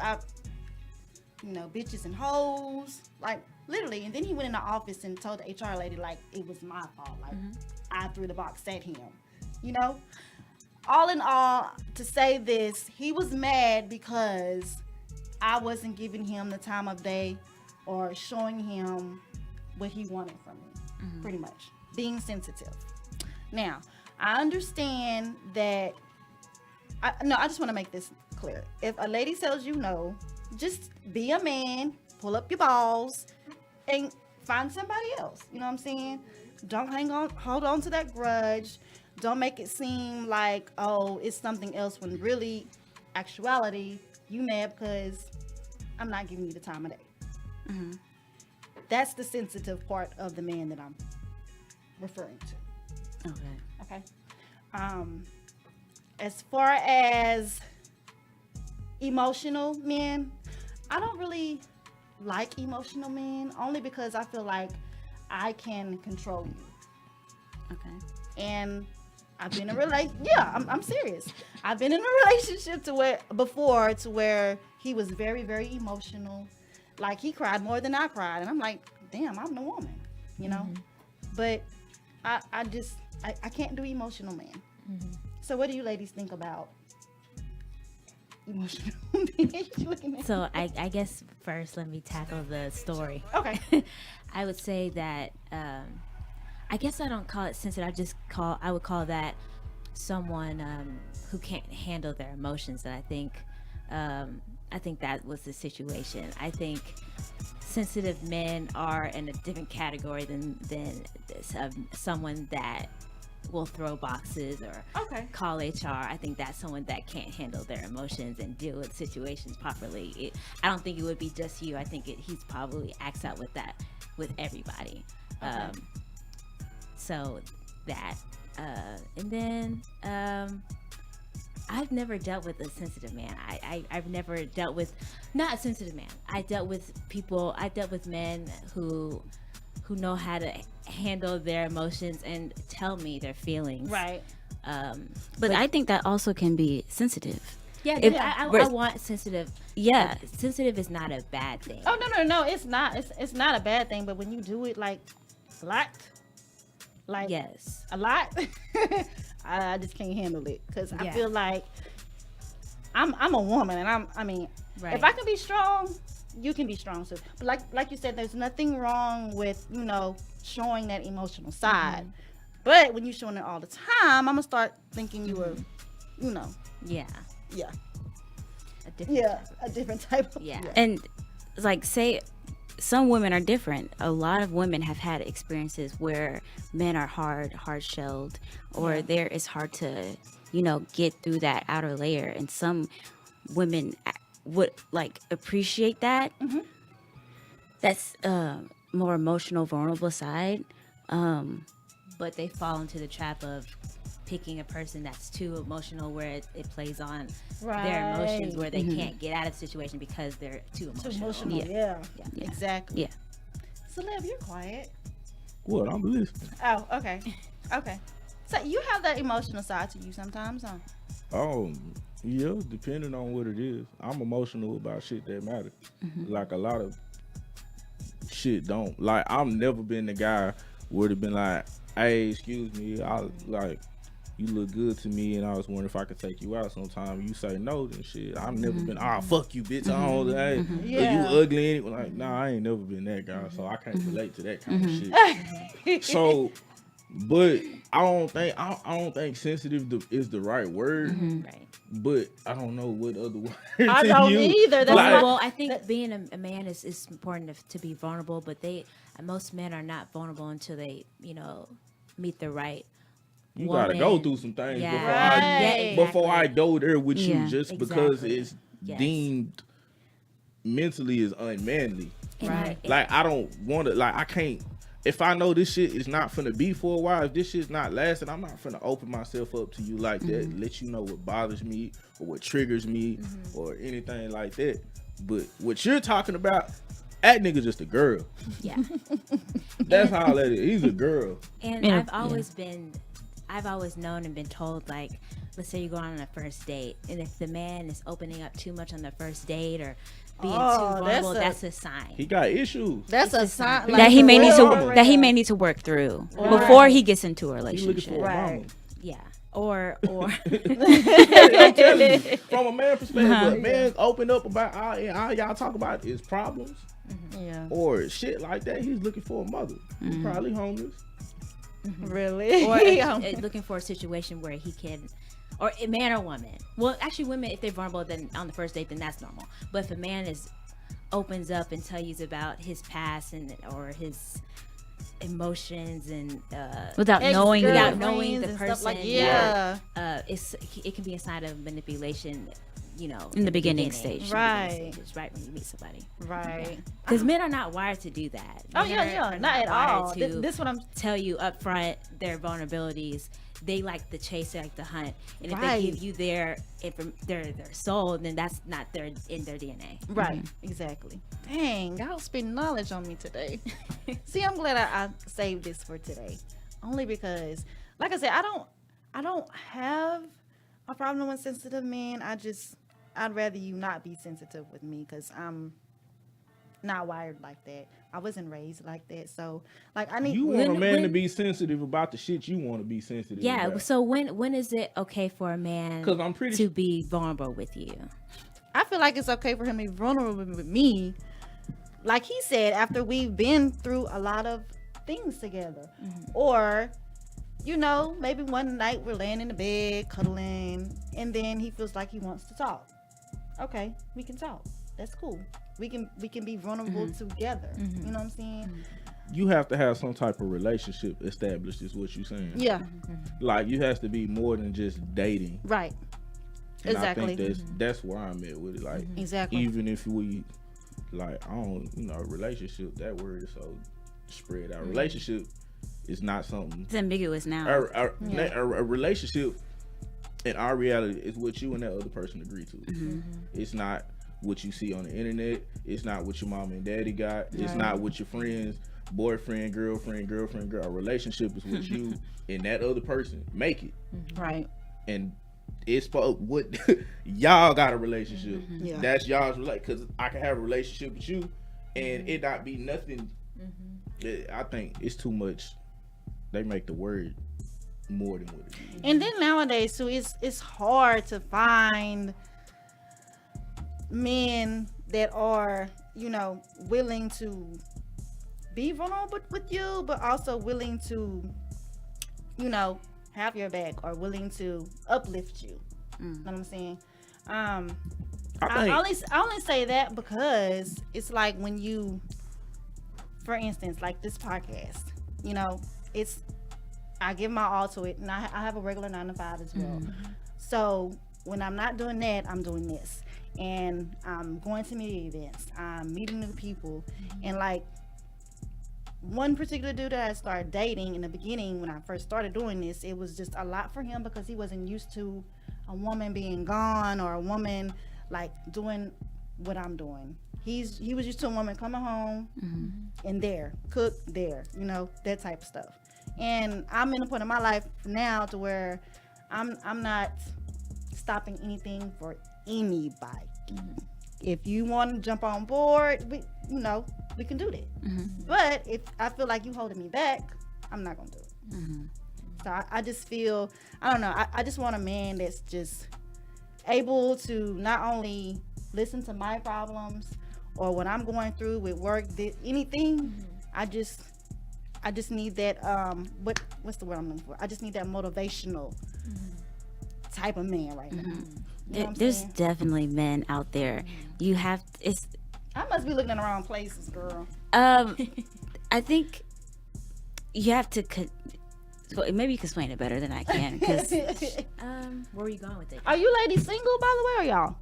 Speaker 3: bitches and hoes, like literally. And then he went in the office and told the HR lady like it was my fault, like I threw the box at him. All in all, to say this, he was mad because I wasn't giving him the time of day or showing him what he wanted from me, pretty much. Being sensitive. Now, I understand that, I just want to make this clear. If a lady tells you no, just be a man, pull up your balls, and find somebody else. You know what I'm saying? Don't hold on to that grudge. Don't make it seem like, oh, it's something else when really, actuality, you mad because I'm not giving you the time of day. That's the sensitive part of the man that I'm referring to. Okay. As far as emotional men, I don't really like emotional men, only because I feel like I can control you.
Speaker 6: Okay.
Speaker 3: And I've been in a I'm serious. I've been in a relationship to where he was very, very emotional. Like he cried more than I cried. And I'm like, damn, I'm the woman, you know? But I can't do emotional man. So what do you ladies think about emotional men?
Speaker 7: So I guess first let me tackle the story.
Speaker 3: Okay.
Speaker 7: I would say that I guess I don't call it sensitive. I would call that someone who can't handle their emotions. And I think that was the situation. I think sensitive men are in a different category than someone that will throw boxes or call HR. I think that's someone that can't handle their emotions and deal with situations properly. I don't think it would be just you. I think he's probably acts out with that with everybody. So that, and then I've never dealt with a sensitive man. I've never dealt with, not a sensitive man. I dealt with men who know how to handle their emotions and tell me their feelings.
Speaker 3: Right.
Speaker 6: But I think that also can be sensitive.
Speaker 7: Yeah, I want sensitive.
Speaker 6: Yeah.
Speaker 7: Sensitive is not a bad thing.
Speaker 3: Oh, no, it's not. It's not a bad thing, but when you do it like a lot,
Speaker 7: yes,
Speaker 3: a lot, I just can't handle it because I feel like I'm a woman, and I mean, if I can be strong, you can be strong too. But like you said, there's nothing wrong with showing that emotional side. But when you're showing it all the time, I'm gonna start thinking you were,
Speaker 7: yeah,
Speaker 3: a different type of
Speaker 6: And like say some women are different. A lot of women have had experiences where men are hard-shelled, or it's hard to, get through that outer layer. And some women would appreciate that. That's more emotional, vulnerable side.
Speaker 7: But they fall into the trap of picking a person that's too emotional, where it plays on their emotions, where they can't get out of the situation because they're too emotional.
Speaker 3: Yeah. Exactly.
Speaker 6: Yeah.
Speaker 3: Celeb, you're quiet.
Speaker 4: What? I'm listening.
Speaker 3: Oh, okay. So you have that emotional side to you sometimes, huh?
Speaker 4: Yeah, depending on what it is. I'm emotional about shit that matters. Like a lot of shit don't. Like I've never been the guy would have been like, hey, excuse me, you look good to me, and I was wondering if I could take you out sometime. You say no, then shit. I've never been, fuck you, bitch. I don't, hey, you ugly. Like, nah, I ain't never been that guy, so I can't relate to that kind of shit. So, but I don't think sensitive is the right word.
Speaker 7: Right.
Speaker 4: But I don't know what other word
Speaker 3: I
Speaker 4: to
Speaker 3: don't
Speaker 4: use.
Speaker 3: either. That's
Speaker 7: Well, I think being a man is important to be vulnerable, but most men are not vulnerable until they, meet the right
Speaker 4: You
Speaker 7: woman.
Speaker 4: gotta go through some things
Speaker 7: Yeah.
Speaker 4: before I go there with you,
Speaker 6: Yeah.
Speaker 4: just because
Speaker 7: Exactly.
Speaker 4: it's
Speaker 7: Yes.
Speaker 4: deemed mentally as unmanly.
Speaker 7: Right.
Speaker 4: Like I don't want to. Like I can't. If I know this shit is not finna be for a while, if this shit's not lasting, I'm not finna open myself up to you like that. Let you know what bothers me or what triggers me or anything like that. But what you're talking about, that nigga just a girl.
Speaker 7: Yeah.
Speaker 4: That's how that is. He's a girl.
Speaker 7: And I've always known and been told, like, let's say you go on a first date, and if the man is opening up too much on the first date or being too vulnerable, that's a sign.
Speaker 4: He got issues.
Speaker 3: That's a sign
Speaker 6: That he may need
Speaker 3: to
Speaker 6: to work through before he gets into a
Speaker 4: He looking
Speaker 6: relationship.
Speaker 4: for a mama.
Speaker 7: Yeah. Or
Speaker 4: I'm telling you, from a man perspective, a man open up about all y'all talk about is problems or shit like that. He's looking for a mother. He's probably homeless.
Speaker 3: Really?
Speaker 7: or looking for a situation where he can, or a man or woman. Well, actually, women, if they're vulnerable, then on the first date, then that's normal. But if a man opens up and tells you about his past or his emotions and
Speaker 6: Without knowing
Speaker 7: the person,
Speaker 3: stuff like,
Speaker 7: it can be a sign of manipulation.
Speaker 6: In the beginning stage.
Speaker 3: Right.
Speaker 7: Right when you meet somebody.
Speaker 3: Right.
Speaker 7: Because men are not wired to do that.
Speaker 3: Oh,
Speaker 7: Men
Speaker 3: yeah,
Speaker 7: are
Speaker 3: not at
Speaker 7: wired
Speaker 3: all.
Speaker 7: to
Speaker 3: This what I'm...
Speaker 7: tell you up front their vulnerabilities. They like the chase, they like the hunt, and if
Speaker 3: Right.
Speaker 7: they give you their soul, then that's not in their DNA.
Speaker 3: Right, exactly. Dang, y'all spitting knowledge on me today. See, I'm glad I saved this for today. Only because, like I said, I don't have a problem with sensitive men. I'd rather you not be sensitive with me because I'm not wired like that. I wasn't raised like that. So, like, I need
Speaker 4: You want a man to
Speaker 7: when-
Speaker 4: be sensitive about the shit you want to be sensitive
Speaker 7: Yeah.
Speaker 4: about.
Speaker 7: So when is it okay for a man
Speaker 4: 'Cause I'm pretty
Speaker 7: to be vulnerable with you?
Speaker 3: I feel like it's okay for him to be vulnerable with me. Like he said, after we've been through a lot of things together. Or, you know, maybe one night we're laying in the bed, cuddling, and then he feels like he wants to talk. Okay, we can talk. That's cool. We can be vulnerable together. You know what I'm saying?
Speaker 4: You have to have some type of relationship established, is what you're saying.
Speaker 3: Yeah.
Speaker 4: Like, you has to be more than just dating.
Speaker 3: Right.
Speaker 4: And
Speaker 3: Exactly.
Speaker 4: I think that's where I'm at with it. Like,
Speaker 3: Exactly.
Speaker 4: even if we, like, I don't, relationship, that word is so spread out. Relationship is not something.
Speaker 6: It's ambiguous now.
Speaker 4: A relationship in our reality is what you and that other person agree to. It's not what you see on the internet. It's not what your mom and daddy got. It's not what your friends, boyfriend, girlfriend. A relationship is what you and that other person make it.
Speaker 3: Right.
Speaker 4: And it's for what y'all got a relationship.
Speaker 3: Yeah.
Speaker 4: That's y'all's because I can have a relationship with you and it not be nothing. I think it's too much. They make the word more than what it is.
Speaker 3: And then nowadays too, it's hard to find men that are, willing to be vulnerable with you, but also willing to, have your back or willing to uplift you. You know what I'm saying? I only say that because it's like when you, for instance, like this podcast, I give my all to it, and I have a regular 9 to 5 as well. So when I'm not doing that, I'm doing this, and I'm going to media events, I'm meeting new people, and like one particular dude that I started dating in the beginning when I first started doing this, it was just a lot for him because he wasn't used to a woman being gone or a woman like doing what I'm doing. He was used to a woman coming home and cook there, that type of stuff. And I'm in a point in my life now to where I'm not stopping anything for anybody. If you want to jump on board, we can do that. But if I feel like you holding me back, I'm not gonna do it. So I just feel, I don't know, I just want a man that's just able to not only listen to my problems or what I'm going through with work, anything. I just need that what's the word I'm looking for? I just need that motivational type of man right now. You know
Speaker 6: There's definitely men out there. You have
Speaker 3: I must be looking in the wrong places, girl.
Speaker 6: I think you have to maybe you can explain it better than I can, because
Speaker 7: Where are you going with it?
Speaker 3: Are you ladies single, by the way, or y'all?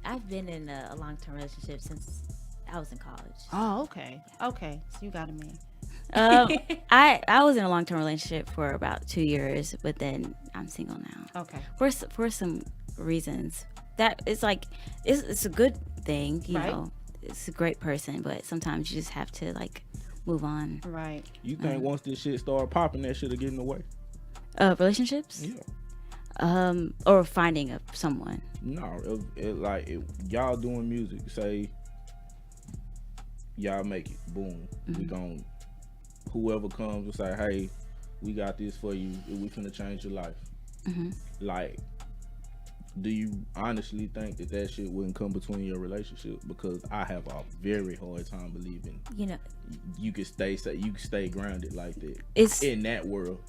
Speaker 7: I've been in a long-term relationship since I was in college.
Speaker 3: Oh, okay. Okay, so you got a man.
Speaker 6: I was in a long-term relationship for about 2 years, but then I'm single now.
Speaker 3: Okay.
Speaker 6: For some reasons that it's like it's a good thing, you
Speaker 3: Right.
Speaker 6: know. It's a great person, but sometimes you just have to like move on.
Speaker 3: Right.
Speaker 4: You think once this shit start popping, that shit'll get in the way?
Speaker 6: Relationships?
Speaker 4: Yeah.
Speaker 6: Or finding someone.
Speaker 4: No, if y'all doing music, say y'all make it, boom. We gon' whoever comes will say, hey, we got this for you, we finna change your life. Like, do you honestly think that shit wouldn't come between your relationship? Because I have a very hard time believing you could stay grounded like that.
Speaker 6: It's
Speaker 4: in that world.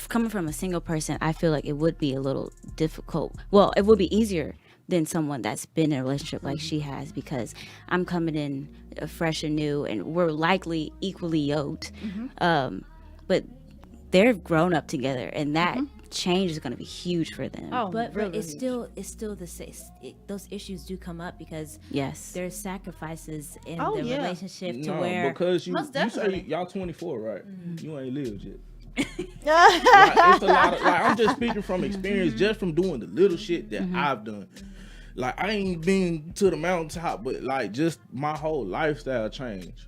Speaker 6: Coming from a single person, I feel like it would be a little difficult. Well, it would be easier than someone that's been in a relationship like she has, because I'm coming in fresh and new, and we're likely equally yoked. But they're grown up together, and that change is going to be huge for them.
Speaker 3: Oh,
Speaker 7: But
Speaker 3: really
Speaker 7: it's
Speaker 3: huge.
Speaker 7: still the same. Those issues do come up because
Speaker 6: Yes.
Speaker 7: there's sacrifices in
Speaker 3: Oh,
Speaker 7: the
Speaker 3: yeah.
Speaker 7: relationship to
Speaker 4: No,
Speaker 7: where
Speaker 4: because you
Speaker 3: Most
Speaker 4: say
Speaker 3: definitely.
Speaker 4: y'all 24, right? You ain't lived yet.
Speaker 3: Yeah.
Speaker 4: Like, it's a lot of, like, I'm just speaking from experience, just from doing the little shit that I've done. Like, I ain't been to the mountaintop, but like just my whole lifestyle changed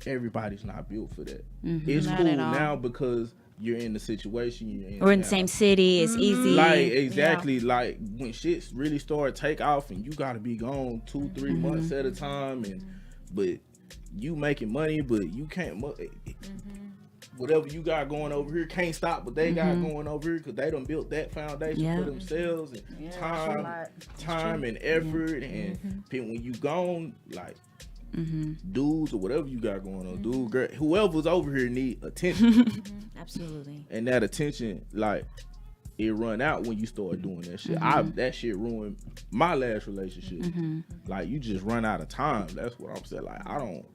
Speaker 4: everybody's not built for that.
Speaker 6: Mm-hmm.
Speaker 4: It's
Speaker 3: Not
Speaker 4: cool
Speaker 3: at all.
Speaker 4: now because you're in the situation you're in.
Speaker 6: We're in the
Speaker 4: now.
Speaker 6: same city. It's easy.
Speaker 4: Like exactly, like when shit really start take off and you gotta be gone 2-3 months at a time, and but you making money, but you can't. Whatever you got going over here can't stop what they got going over here because they done built that foundation for themselves and time and effort and when you gone like. Dudes or whatever you got going on, dude, girl, whoever's over here need attention.
Speaker 7: Absolutely.
Speaker 4: And that attention, like, it run out when you start doing that shit. That shit ruined my last relationship. Like, you just run out of time. That's what I'm saying. Like, I don't.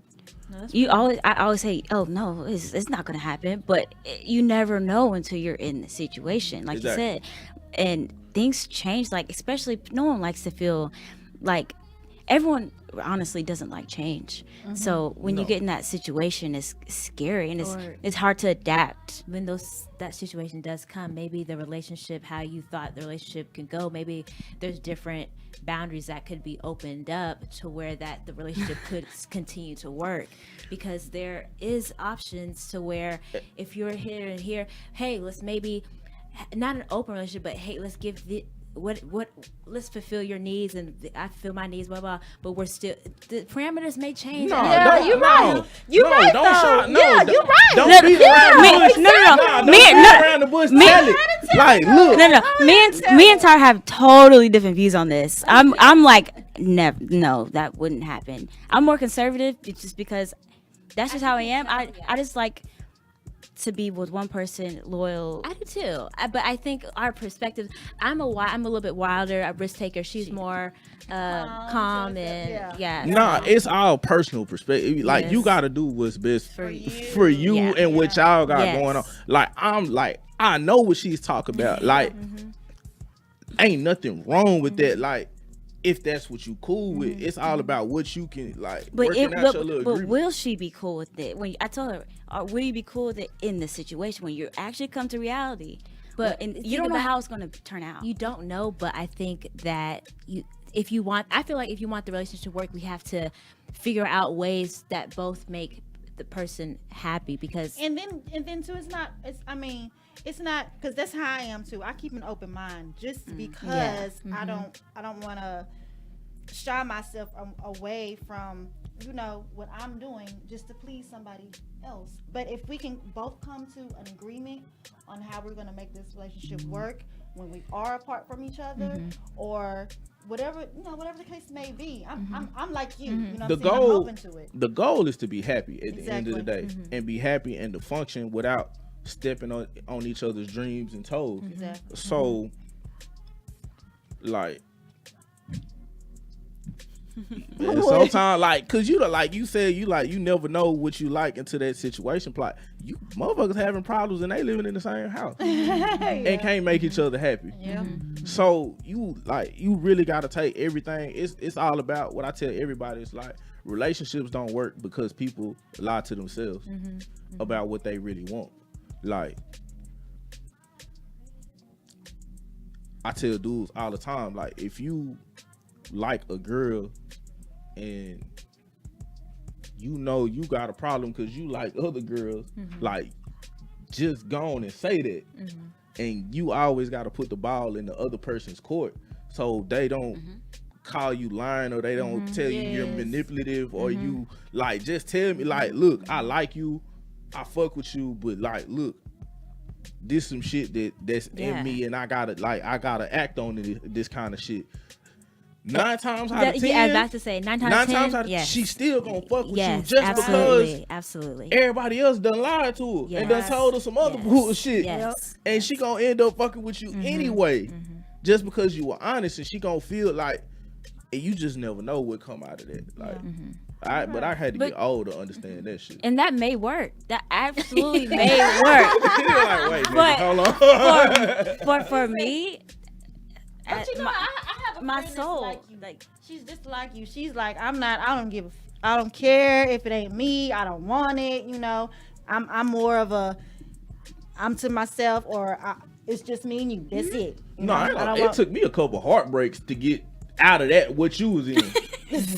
Speaker 6: I always say, oh no, it's not gonna happen, but you never know until you're in the situation, like you said, and things change. Like, especially no one likes to feel like everyone honestly doesn't like change. So when you get in that situation, it's scary and it's hard to adapt.
Speaker 7: When that situation does come, maybe the relationship, how you thought the relationship could go, maybe there's different boundaries that could be opened up to where that the relationship could continue to work, because there is options to where if you're here and here, hey, let's maybe not an open relationship, but hey, let's give let's fulfill your needs and I fulfill my needs, blah blah. But we're still, the parameters may change.
Speaker 3: You're right. You're right.
Speaker 4: Don't
Speaker 3: though.
Speaker 4: shout. No,
Speaker 3: Yeah, you're right.
Speaker 4: Don't beat around the bush.
Speaker 6: No.
Speaker 4: Around the bush. Tell it. Like, look.
Speaker 6: No. Me and Tyra have totally different views on this. I'm like, never. No, that wouldn't happen. I'm more conservative just because that's just how I am. I just like to be with one person, loyal.
Speaker 7: I do too, but I think our perspective. I'm a little bit wilder, a risk taker. She's more calm and
Speaker 4: Nah, it's all personal perspective. Like, you gotta do what's best for you and what y'all got going on. Like, I know what she's talking about. Like, ain't nothing wrong with that. Like, if that's what you cool with, it's all about what you can like.
Speaker 6: But
Speaker 4: But
Speaker 6: will she be cool with it? When I told her, will you be cool with it in the situation when you actually come to reality? But you don't know how it's going to turn out.
Speaker 7: You don't know, but I think that I feel like if you want the relationship to work, we have to figure out ways that both make the person happy, because
Speaker 3: and then too, it's not because that's how I am too. I keep an open mind just because I don't want to shy myself away from what I'm doing just to please somebody else. But if we can both come to an agreement on how we're going to make this relationship work when we are apart from each other, or whatever the case may be, I'm like you.
Speaker 4: The
Speaker 3: I'm
Speaker 4: goal,
Speaker 3: open to it.
Speaker 4: The goal is to be happy at the end of the day, and be happy and to function without stepping on each other's dreams and toes.
Speaker 3: Exactly.
Speaker 4: So, like, sometimes, like, cause like you said, you never know what you like until that situation plot. You motherfuckers having problems and they living in the same house and can't make each other happy.
Speaker 3: Yeah.
Speaker 4: So you really gotta take everything. It's all about what I tell everybody. It's like, relationships don't work because people lie to themselves about what they really want. Like, I tell dudes all the time, like, if you like a girl and you got a problem because you like other girls, like, just go on and say that. And you always got to put the ball in the other person's court so they don't call you lying, or they don't tell you you're manipulative, or you, like, just tell me, like, look, I like you, I fuck with you, but, like, look, this some shit that's in me, and I gotta act on this kind of shit. 9 times out of 10,
Speaker 7: I was about to say 9 times out of 10,
Speaker 4: she's still gonna fuck with you just
Speaker 7: absolutely,
Speaker 4: because
Speaker 7: absolutely
Speaker 4: everybody else done lied to her and done told her some other bullshit, and she gonna end up fucking with you anyway, just because you were honest, and she gonna feel like, and you just never know what come out of that. Like, but I had to get old to understand that shit.
Speaker 6: And that may work. That absolutely may work.
Speaker 4: Like, wait, but hold on.
Speaker 6: For me,
Speaker 3: But I have a
Speaker 6: my
Speaker 3: friend
Speaker 6: soul,
Speaker 3: that's like you. Like, she's just like you. She's like, I don't care if it ain't me. I don't want it. I'm more of a, I'm to myself, or it's just me and you. That's it.
Speaker 4: It took me a couple heartbreaks to get out of that what you was in.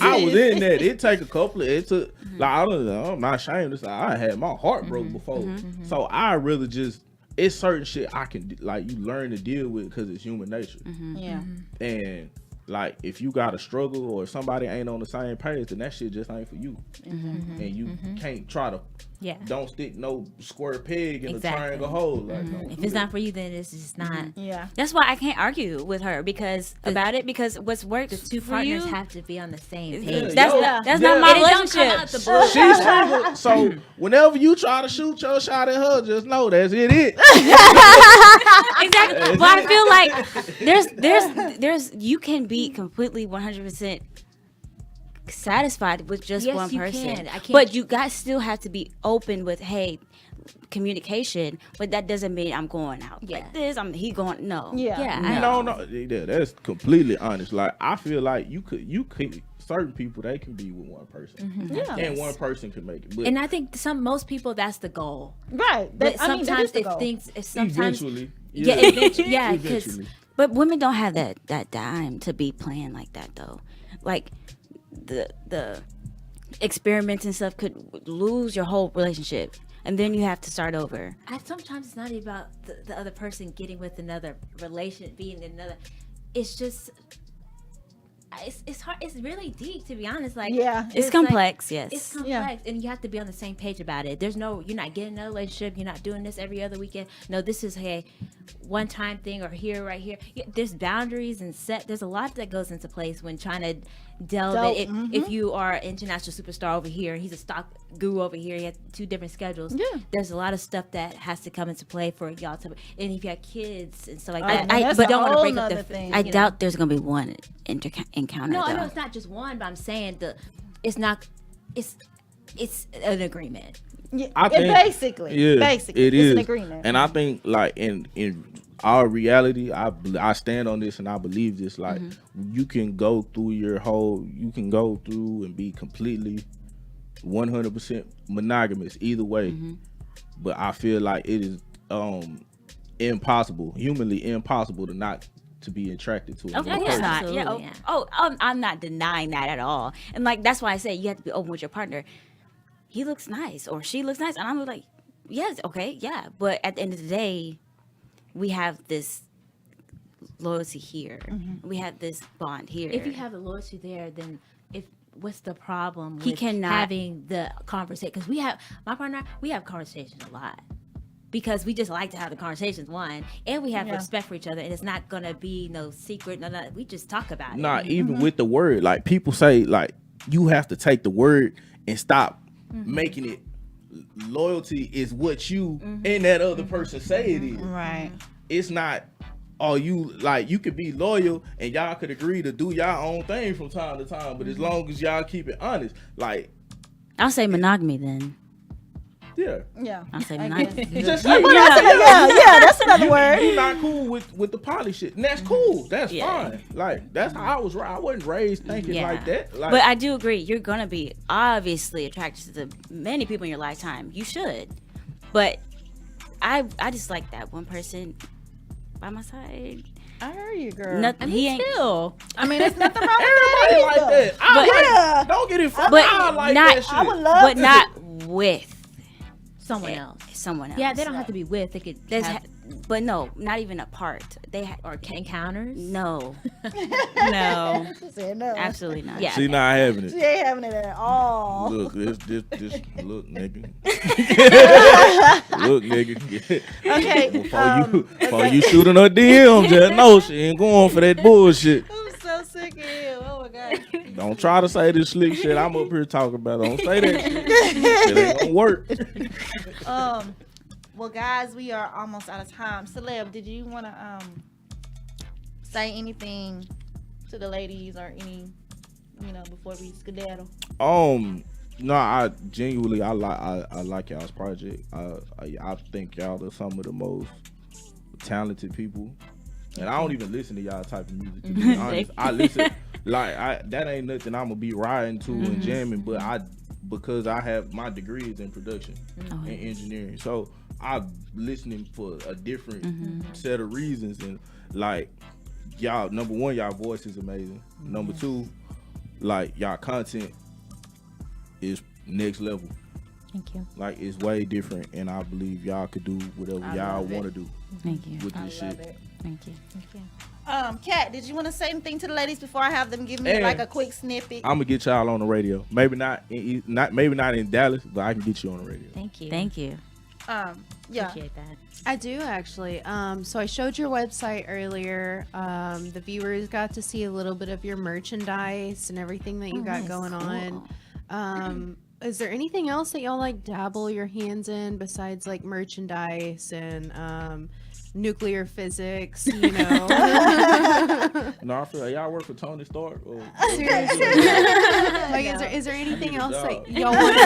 Speaker 4: I was in that. It took Like I'm not ashamed to say I had my heart broke before. So I really just it's certain shit I can like you learn to deal with because it's human nature.
Speaker 3: Yeah.
Speaker 4: And like if you got a struggle or if somebody ain't on the same page, then that shit just ain't for you. And you can't try to don't stick no square peg in a triangle hole. Like,
Speaker 7: if it's not for you, then it's just not.
Speaker 3: Yeah.
Speaker 6: That's why I can't argue with her because what's worked
Speaker 7: The two
Speaker 6: for
Speaker 7: partners
Speaker 6: you,
Speaker 7: have to be on the same
Speaker 4: Yeah,
Speaker 7: page.
Speaker 6: that's not my
Speaker 7: And it don't come
Speaker 6: relationship.
Speaker 7: out the bullshit.
Speaker 4: she's single, so whenever you try to shoot your shot at her, just know that's it.
Speaker 6: Exactly. But I feel like there's you can be completely 100% satisfied with just
Speaker 7: Yes,
Speaker 6: one
Speaker 7: you
Speaker 6: person.
Speaker 7: can. I can't-
Speaker 6: But you guys still have to be open with communication. But that doesn't mean I'm going out like this. He going no.
Speaker 3: Yeah.
Speaker 4: No, yeah, that's completely honest. Like I feel like you could certain people they can be with one person,
Speaker 3: Yeah.
Speaker 4: and one person can make it. But
Speaker 7: And I think most people that's the goal.
Speaker 3: Right.
Speaker 7: But
Speaker 3: I mean, that is
Speaker 7: sometimes
Speaker 3: the goal.
Speaker 7: sometimes
Speaker 4: eventually,
Speaker 7: eventually, yeah, because
Speaker 4: eventually.
Speaker 6: But women don't have that dime to be playing like that though. Like the experiments and stuff could lose your whole relationship, and then you have to start over.
Speaker 7: sometimes it's not about the other person getting with another relation, being in another. It's just. It's hard. It's really deep, to be honest. Like
Speaker 3: Yeah.
Speaker 6: It's
Speaker 7: like-
Speaker 6: complex, yes.
Speaker 7: It's complex, and you have to be on the same page about it. You're not getting another relationship. You're not doing this every other weekend. No, this is one time thing or right here. There's boundaries and there's a lot that goes into place when trying to delve in. If you are an international superstar over here, he's a stock guru over here. He has two different schedules.
Speaker 3: Yeah.
Speaker 7: There's a lot of stuff that has to come into play for y'all to. And if you have kids and stuff like
Speaker 3: Oh,
Speaker 7: that,
Speaker 3: no, that's
Speaker 7: but
Speaker 3: a
Speaker 7: don't want to
Speaker 3: whole
Speaker 7: break up
Speaker 3: nother
Speaker 7: the
Speaker 3: thing.
Speaker 6: I doubt there's gonna be one encounter.
Speaker 7: No, I
Speaker 6: though.
Speaker 7: know it's not just one, but I'm saying it's not. It's an agreement.
Speaker 3: Yeah.
Speaker 4: I think
Speaker 3: basically,
Speaker 4: it
Speaker 3: it's
Speaker 4: is
Speaker 3: an agreement.
Speaker 4: and I think like in our reality, I stand on this and I believe this. Like you can go through and be completely 100% monogamous either way, but I feel like it is humanly impossible to be attracted to
Speaker 6: Of
Speaker 4: another
Speaker 6: course
Speaker 4: person.
Speaker 6: not. Yeah.
Speaker 7: Absolutely,
Speaker 6: I'm not denying that at all. And like that's why I say you have to be open with your partner. He looks nice or she looks nice, and I'm like, yes, okay, yeah. But at the end of the day, we have this loyalty here. We have this bond here.
Speaker 7: If you have the loyalty there, then what's the problem with
Speaker 6: He cannot-
Speaker 7: having the conversation? Because my partner, we have conversations a lot. Because we just like to have the conversations, one, and we have respect for each other, and it's not gonna be no secret, no, we just talk about it.
Speaker 4: Not even with the word. Like people say, like you have to take the word and stop making it. Loyalty is what you and that other person say it is.
Speaker 3: Right.
Speaker 4: It's not. Oh, you could be loyal and y'all could agree to do y'all own thing from time to time, but as long as y'all keep it honest, like
Speaker 6: I'll say monogamy then.
Speaker 4: yeah.
Speaker 3: Yeah.
Speaker 6: I'll say
Speaker 3: I
Speaker 6: monogamy.
Speaker 3: guess.
Speaker 4: Just
Speaker 3: Yeah, that's another word.
Speaker 4: You're not cool with the poly shit, and that's cool. That's fine. Like that's how I was. I wasn't raised thinking like that. Like,
Speaker 6: But I do agree. You're gonna be obviously attracted to many people in your lifetime. You should. But I just like that one person by my side.
Speaker 3: I heard you, girl.
Speaker 6: Nothing. He ain't.
Speaker 7: Still,
Speaker 3: I mean, there's nothing wrong with
Speaker 4: everybody like
Speaker 3: that.
Speaker 4: that.
Speaker 3: Yeah.
Speaker 4: Don't get it fucked.
Speaker 6: But
Speaker 4: I like
Speaker 6: not-
Speaker 4: that shit.
Speaker 3: I would love
Speaker 6: But
Speaker 3: to.
Speaker 6: not with
Speaker 7: someone else.
Speaker 6: someone else.
Speaker 7: Yeah, they don't have to be with. They could
Speaker 6: There's
Speaker 7: have
Speaker 6: but no, not even apart. They
Speaker 7: or encounters.
Speaker 6: no, no,
Speaker 3: She said no.
Speaker 6: absolutely not.
Speaker 7: Yeah.
Speaker 4: She not having it.
Speaker 3: She ain't having it at all.
Speaker 4: Look, this, look, nigga. Look, nigga.
Speaker 3: Okay.
Speaker 4: Before you shooting her DM, just know she ain't going for that bullshit.
Speaker 3: I'm so sick of him. Oh my god.
Speaker 4: Don't try to say this slick shit I'm up here talking about. Don't say that shit. It ain't gonna work.
Speaker 3: Well, guys, we are almost out of time. Celeb, did you want to say anything to the ladies or any, before we skedaddle?
Speaker 4: No, I genuinely I like y'all's project. I think y'all are some of the most talented people, and I don't even listen to y'all type of music. To be honest, I listen that ain't nothing I'm gonna be riding to and jamming, but because I have my degrees in production and engineering, so I'm listening for a different set of reasons, and like y'all, number one, y'all voice is amazing. Number two, like y'all content is next level.
Speaker 6: Thank you.
Speaker 4: Like it's way different, and I believe y'all could do whatever y'all
Speaker 3: love it.
Speaker 4: want to do
Speaker 6: Thank you.
Speaker 4: with
Speaker 3: I
Speaker 4: this
Speaker 3: love
Speaker 4: shit.
Speaker 3: it.
Speaker 6: Thank you.
Speaker 3: Kat, did you want to say anything to the ladies before I have them give me
Speaker 4: And
Speaker 3: like a quick snippet?
Speaker 4: I'm gonna get y'all on the radio. Maybe not in Dallas, but I can get you on the radio.
Speaker 7: Thank you.
Speaker 6: Thank you.
Speaker 3: Yeah.
Speaker 7: Appreciate that.
Speaker 5: I do actually. So I showed your website earlier. The viewers got to see a little bit of your merchandise and everything that you got
Speaker 6: nice.
Speaker 5: going on.
Speaker 6: Cool.
Speaker 5: Is there anything else that y'all like dabble your hands in besides like merchandise and nuclear physics? You know.
Speaker 4: No, I feel like y'all work for Tony Stark. Or,
Speaker 5: Seriously. Like, is there anything else that
Speaker 4: job.
Speaker 5: y'all want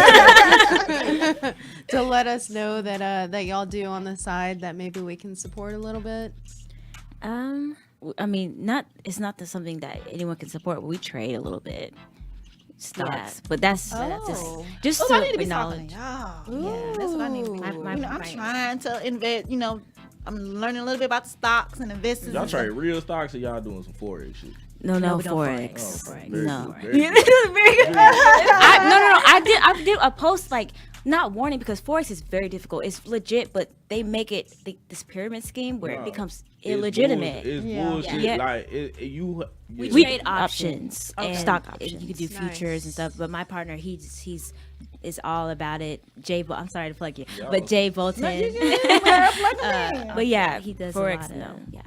Speaker 5: to let us know that that y'all do on the side that maybe we can support a little bit?
Speaker 6: I mean, it's not something that anyone can support. But we trade a little bit stocks, but that's just
Speaker 3: Oh,
Speaker 6: to
Speaker 3: I need to be
Speaker 6: acknowledge.
Speaker 3: talking to y'all. Yeah, that's what I need to be doing.
Speaker 6: My-
Speaker 3: I'm
Speaker 6: my-
Speaker 3: trying to invest. I'm learning a little bit about the stocks and investing.
Speaker 4: Y'all
Speaker 3: and
Speaker 4: trade real stocks, or y'all doing some forex shit?
Speaker 6: No,
Speaker 7: we don't
Speaker 6: forex.
Speaker 7: forex.
Speaker 4: Very
Speaker 6: No.
Speaker 4: good, very good.
Speaker 6: I did a post like not warning because forex is very difficult. It's legit, but they make it this pyramid scheme where it
Speaker 4: No,
Speaker 6: becomes
Speaker 4: it's
Speaker 6: illegitimate.
Speaker 4: It's
Speaker 3: Yeah.
Speaker 4: bullshit.
Speaker 6: Yeah.
Speaker 4: Like
Speaker 6: We
Speaker 7: We
Speaker 6: trade
Speaker 7: trade
Speaker 6: options and
Speaker 7: stock
Speaker 6: You
Speaker 7: options.
Speaker 6: can do futures and stuff. But my partner, he's is all about it. I'm sorry to plug you, but Jay Bolton. But yeah,
Speaker 7: He does
Speaker 6: forex.
Speaker 7: a lot of-
Speaker 6: Yeah.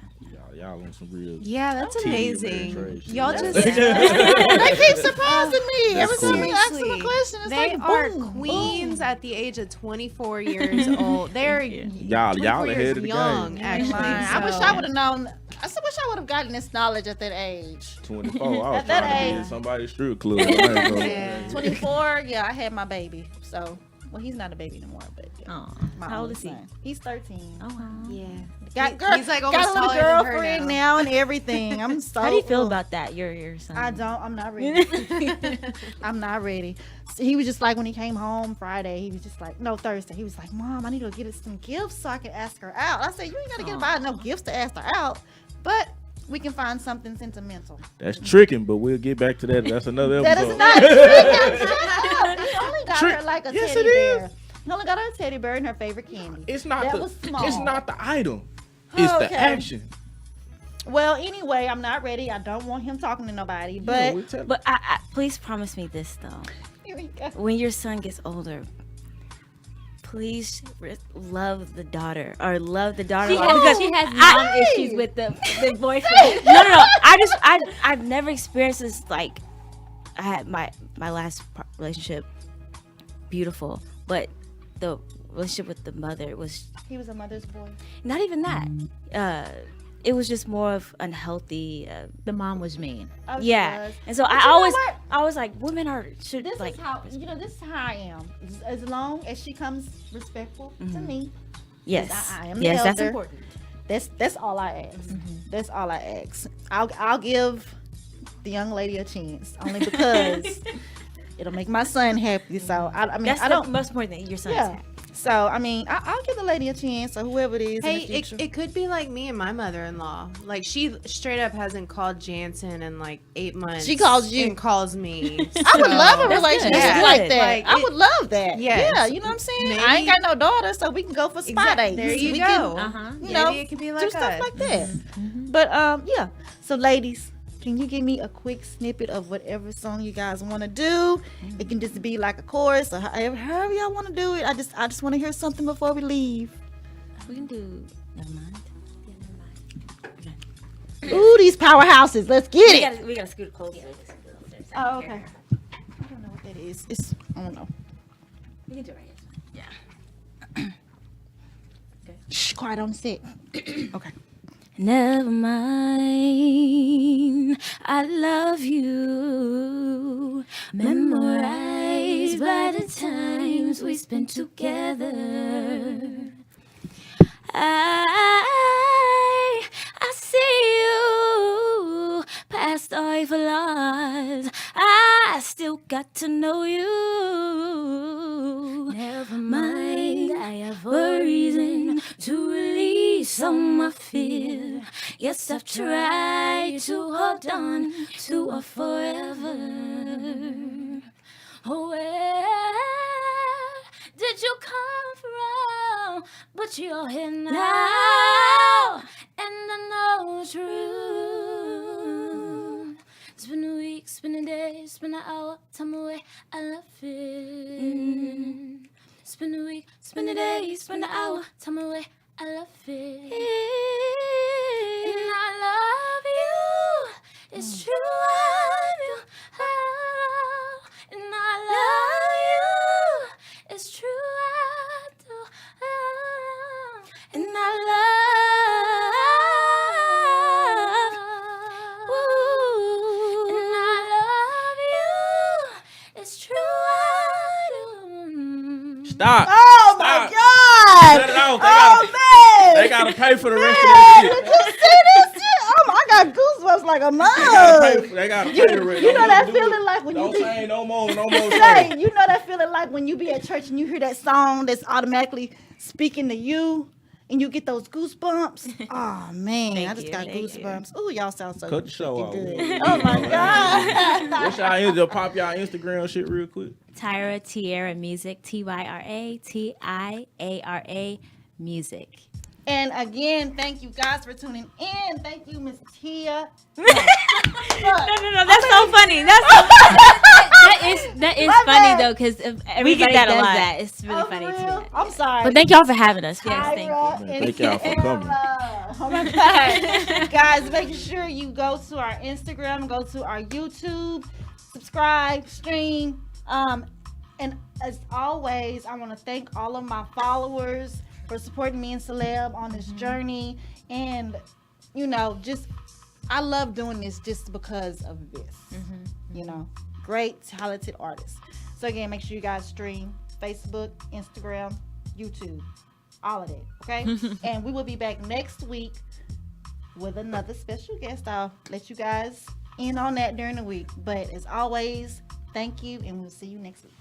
Speaker 4: y'all on some real.
Speaker 5: Yeah, that's amazing.
Speaker 4: trade shit.
Speaker 5: Y'all just
Speaker 3: they keep surprising me.
Speaker 4: That's
Speaker 3: Every time you ask them a
Speaker 5: Seriously.
Speaker 3: question, it's
Speaker 5: They
Speaker 3: like
Speaker 5: are
Speaker 3: boom,
Speaker 5: queens
Speaker 3: boom.
Speaker 5: at the age of 24 years old. They're
Speaker 4: Y'all
Speaker 5: 24
Speaker 4: ahead
Speaker 5: years
Speaker 4: of the
Speaker 5: young,
Speaker 4: game.
Speaker 5: actually.
Speaker 3: I wish
Speaker 5: so-
Speaker 3: I would have known. I wish I would have gotten this knowledge at that age.
Speaker 4: 24. I was
Speaker 3: At that
Speaker 4: trying to be in
Speaker 3: age.
Speaker 4: somebody's strip club. I ain't gonna lie.
Speaker 5: Yeah.
Speaker 3: 24, yeah, I had my baby. So, well, he's not a baby anymore, but yeah,
Speaker 7: Aw.
Speaker 3: my
Speaker 7: How old
Speaker 3: only
Speaker 7: is he?
Speaker 3: son. He's 13.
Speaker 7: Oh wow.
Speaker 5: Yeah.
Speaker 3: He's
Speaker 5: like
Speaker 3: got
Speaker 5: almost
Speaker 3: a little
Speaker 5: taller than her
Speaker 3: girlfriend
Speaker 5: now.
Speaker 3: now and everything. I'm so.
Speaker 6: How do you feel about that? Your son.
Speaker 3: I'm not ready. I'm not ready. So he was just like when he came home Friday. He was just like, no, Thursday. He was like, Mom, I need to get her some gifts so I can ask her out. I said, you ain't gotta get buy no gifts to ask her out, but we can find something sentimental.
Speaker 4: That's tricking, but we'll get back to that. That's another
Speaker 3: That
Speaker 4: episode.
Speaker 3: is not tricking. He only got her like a
Speaker 4: Yes,
Speaker 3: teddy
Speaker 4: it
Speaker 3: bear.
Speaker 4: is.
Speaker 3: He only got her a teddy bear and her favorite candy.
Speaker 4: It's not
Speaker 3: That
Speaker 4: the.
Speaker 3: was small.
Speaker 4: It's not the item. It's the
Speaker 3: Okay.
Speaker 4: action.
Speaker 3: Well, anyway, I'm not ready. I don't want him talking to nobody.
Speaker 4: You know,
Speaker 3: But
Speaker 4: we tell-
Speaker 6: But I please promise me this though.
Speaker 3: here we go.
Speaker 6: When your son gets older, please love the daughter or love the daughter because
Speaker 7: She has mom issues with the boyfriend.
Speaker 6: no. I've never experienced this. Like I had my last relationship, beautiful, but the relationship with the mother was
Speaker 3: He was a mother's boy.
Speaker 6: not even that. It was just more of unhealthy.
Speaker 7: The mom was mean.
Speaker 3: Oh, she
Speaker 6: Yeah,
Speaker 3: was.
Speaker 6: and so
Speaker 3: But
Speaker 6: I
Speaker 3: you know
Speaker 6: always,
Speaker 3: what?
Speaker 6: I was like, women should
Speaker 3: This
Speaker 6: like.
Speaker 3: is how this is how I am. As long as she comes respectful to me,
Speaker 6: Yes,
Speaker 3: I am the
Speaker 6: yes, that's
Speaker 3: elder.
Speaker 6: important.
Speaker 3: that's all I ask. That's all I ask. I'll give the young lady a chance only because it'll make my son happy. So I mean
Speaker 6: That's
Speaker 3: I
Speaker 6: the
Speaker 3: don't.
Speaker 6: most important thing. Your son's
Speaker 3: Yeah.
Speaker 6: happy.
Speaker 3: So I mean I'll give the lady a chance or whoever it is.
Speaker 5: Hey,
Speaker 3: in the future.
Speaker 5: it could be like me and my mother-in-law. Like she straight up hasn't called Jansen in like 8 months.
Speaker 3: She calls you.
Speaker 5: and calls me.
Speaker 3: I would love a
Speaker 5: So-
Speaker 3: relationship
Speaker 6: That's
Speaker 3: like
Speaker 6: good.
Speaker 3: that.
Speaker 5: Like,
Speaker 3: I would love that.
Speaker 5: Yes.
Speaker 3: Yeah, you know what I'm saying?
Speaker 5: Maybe-
Speaker 3: I ain't got no daughter, so we can go for spa dates.
Speaker 5: There you
Speaker 3: We
Speaker 5: go.
Speaker 3: can,
Speaker 7: Uh-huh.
Speaker 3: you
Speaker 5: Maybe
Speaker 3: know,
Speaker 5: it could be
Speaker 3: do
Speaker 5: like
Speaker 3: stuff
Speaker 5: us.
Speaker 3: like that. But yeah. So ladies, can you give me a quick snippet of whatever song you guys want to do? It can just be like a chorus or however y'all want to do it. I just want to hear something before we leave.
Speaker 6: We can do. Never mind.
Speaker 3: Ooh, these powerhouses. Let's get it.
Speaker 6: We gotta scoot closer.
Speaker 3: Oh, okay. I don't know what that is. I don't know.
Speaker 6: We can do it right here.
Speaker 3: Shh, quiet on set. Okay.
Speaker 6: Never mind, I love you. Memorized by the times we spent together. I see you past all your flaws. I still got to know you. Never mind, I have a reason to release all my fear. Yes, I've tried to hold on to a forever. Oh, well.
Speaker 8: did you come from? But you're here now, and I know it's true. It's been a week, it's been a day, it's been an hour. Tell me where I left it. It's been a week, it's been a day, it's been an hour. Tell me where I left it. And I love you. It's true, I do. Oh, and I love you. It's true, I do. Oh, and I love. Ooh, and I love you. It's true, I do.
Speaker 4: Stop.
Speaker 3: Oh my
Speaker 4: Stop.
Speaker 3: God!
Speaker 4: Cut it off.
Speaker 3: Man!
Speaker 4: They gotta pay for the rest
Speaker 3: Man,
Speaker 4: of that
Speaker 3: did
Speaker 4: shit.
Speaker 3: you see this shit? I got goosebumps like a
Speaker 4: They
Speaker 3: mug.
Speaker 4: gotta pay the rest.
Speaker 3: You know
Speaker 4: Don't
Speaker 3: that
Speaker 4: do
Speaker 3: feeling
Speaker 4: it.
Speaker 3: like when
Speaker 4: Don't
Speaker 3: you
Speaker 4: say
Speaker 3: be,
Speaker 4: no more songs.
Speaker 3: hey, you know that feeling like when you be at church and you hear that song that's automatically speaking to you and you get those goosebumps. Oh man, I just got goosebumps. Oh, y'all sound so
Speaker 4: Cut the show off.
Speaker 3: good. Oh my God.
Speaker 4: What's y'all pop y'all Instagram shit real quick?
Speaker 7: Tyra Tiara Music, Tyra Tiara Music.
Speaker 3: And again, thank you guys for tuning in. Thank you, Miss Tia.
Speaker 7: No, that's so funny. That is
Speaker 3: My
Speaker 7: funny
Speaker 3: bad.
Speaker 7: though, because everybody
Speaker 6: We get that a
Speaker 7: does
Speaker 6: lot.
Speaker 7: that. It's really
Speaker 3: Oh,
Speaker 7: funny
Speaker 3: for
Speaker 7: to
Speaker 3: real?
Speaker 7: me.
Speaker 3: I'm sorry.
Speaker 6: But thank y'all for having us.
Speaker 7: Yes, thank you.
Speaker 3: Tyra
Speaker 4: Man,
Speaker 3: and
Speaker 4: thank y'all for coming.
Speaker 3: Tiara. Oh my God. Guys, make sure you go to our Instagram, go to our YouTube, subscribe, stream. And as always, I want to thank all of my followers for supporting me and Celeb on this journey. And, you know, just, I love doing this just because of this. You know, great, talented artists. So again, make sure you guys stream Facebook, Instagram, YouTube, all of that, okay? And we will be back next week with another special guest. I'll let you guys in on that during the week. But as always, thank you, and we'll see you next week.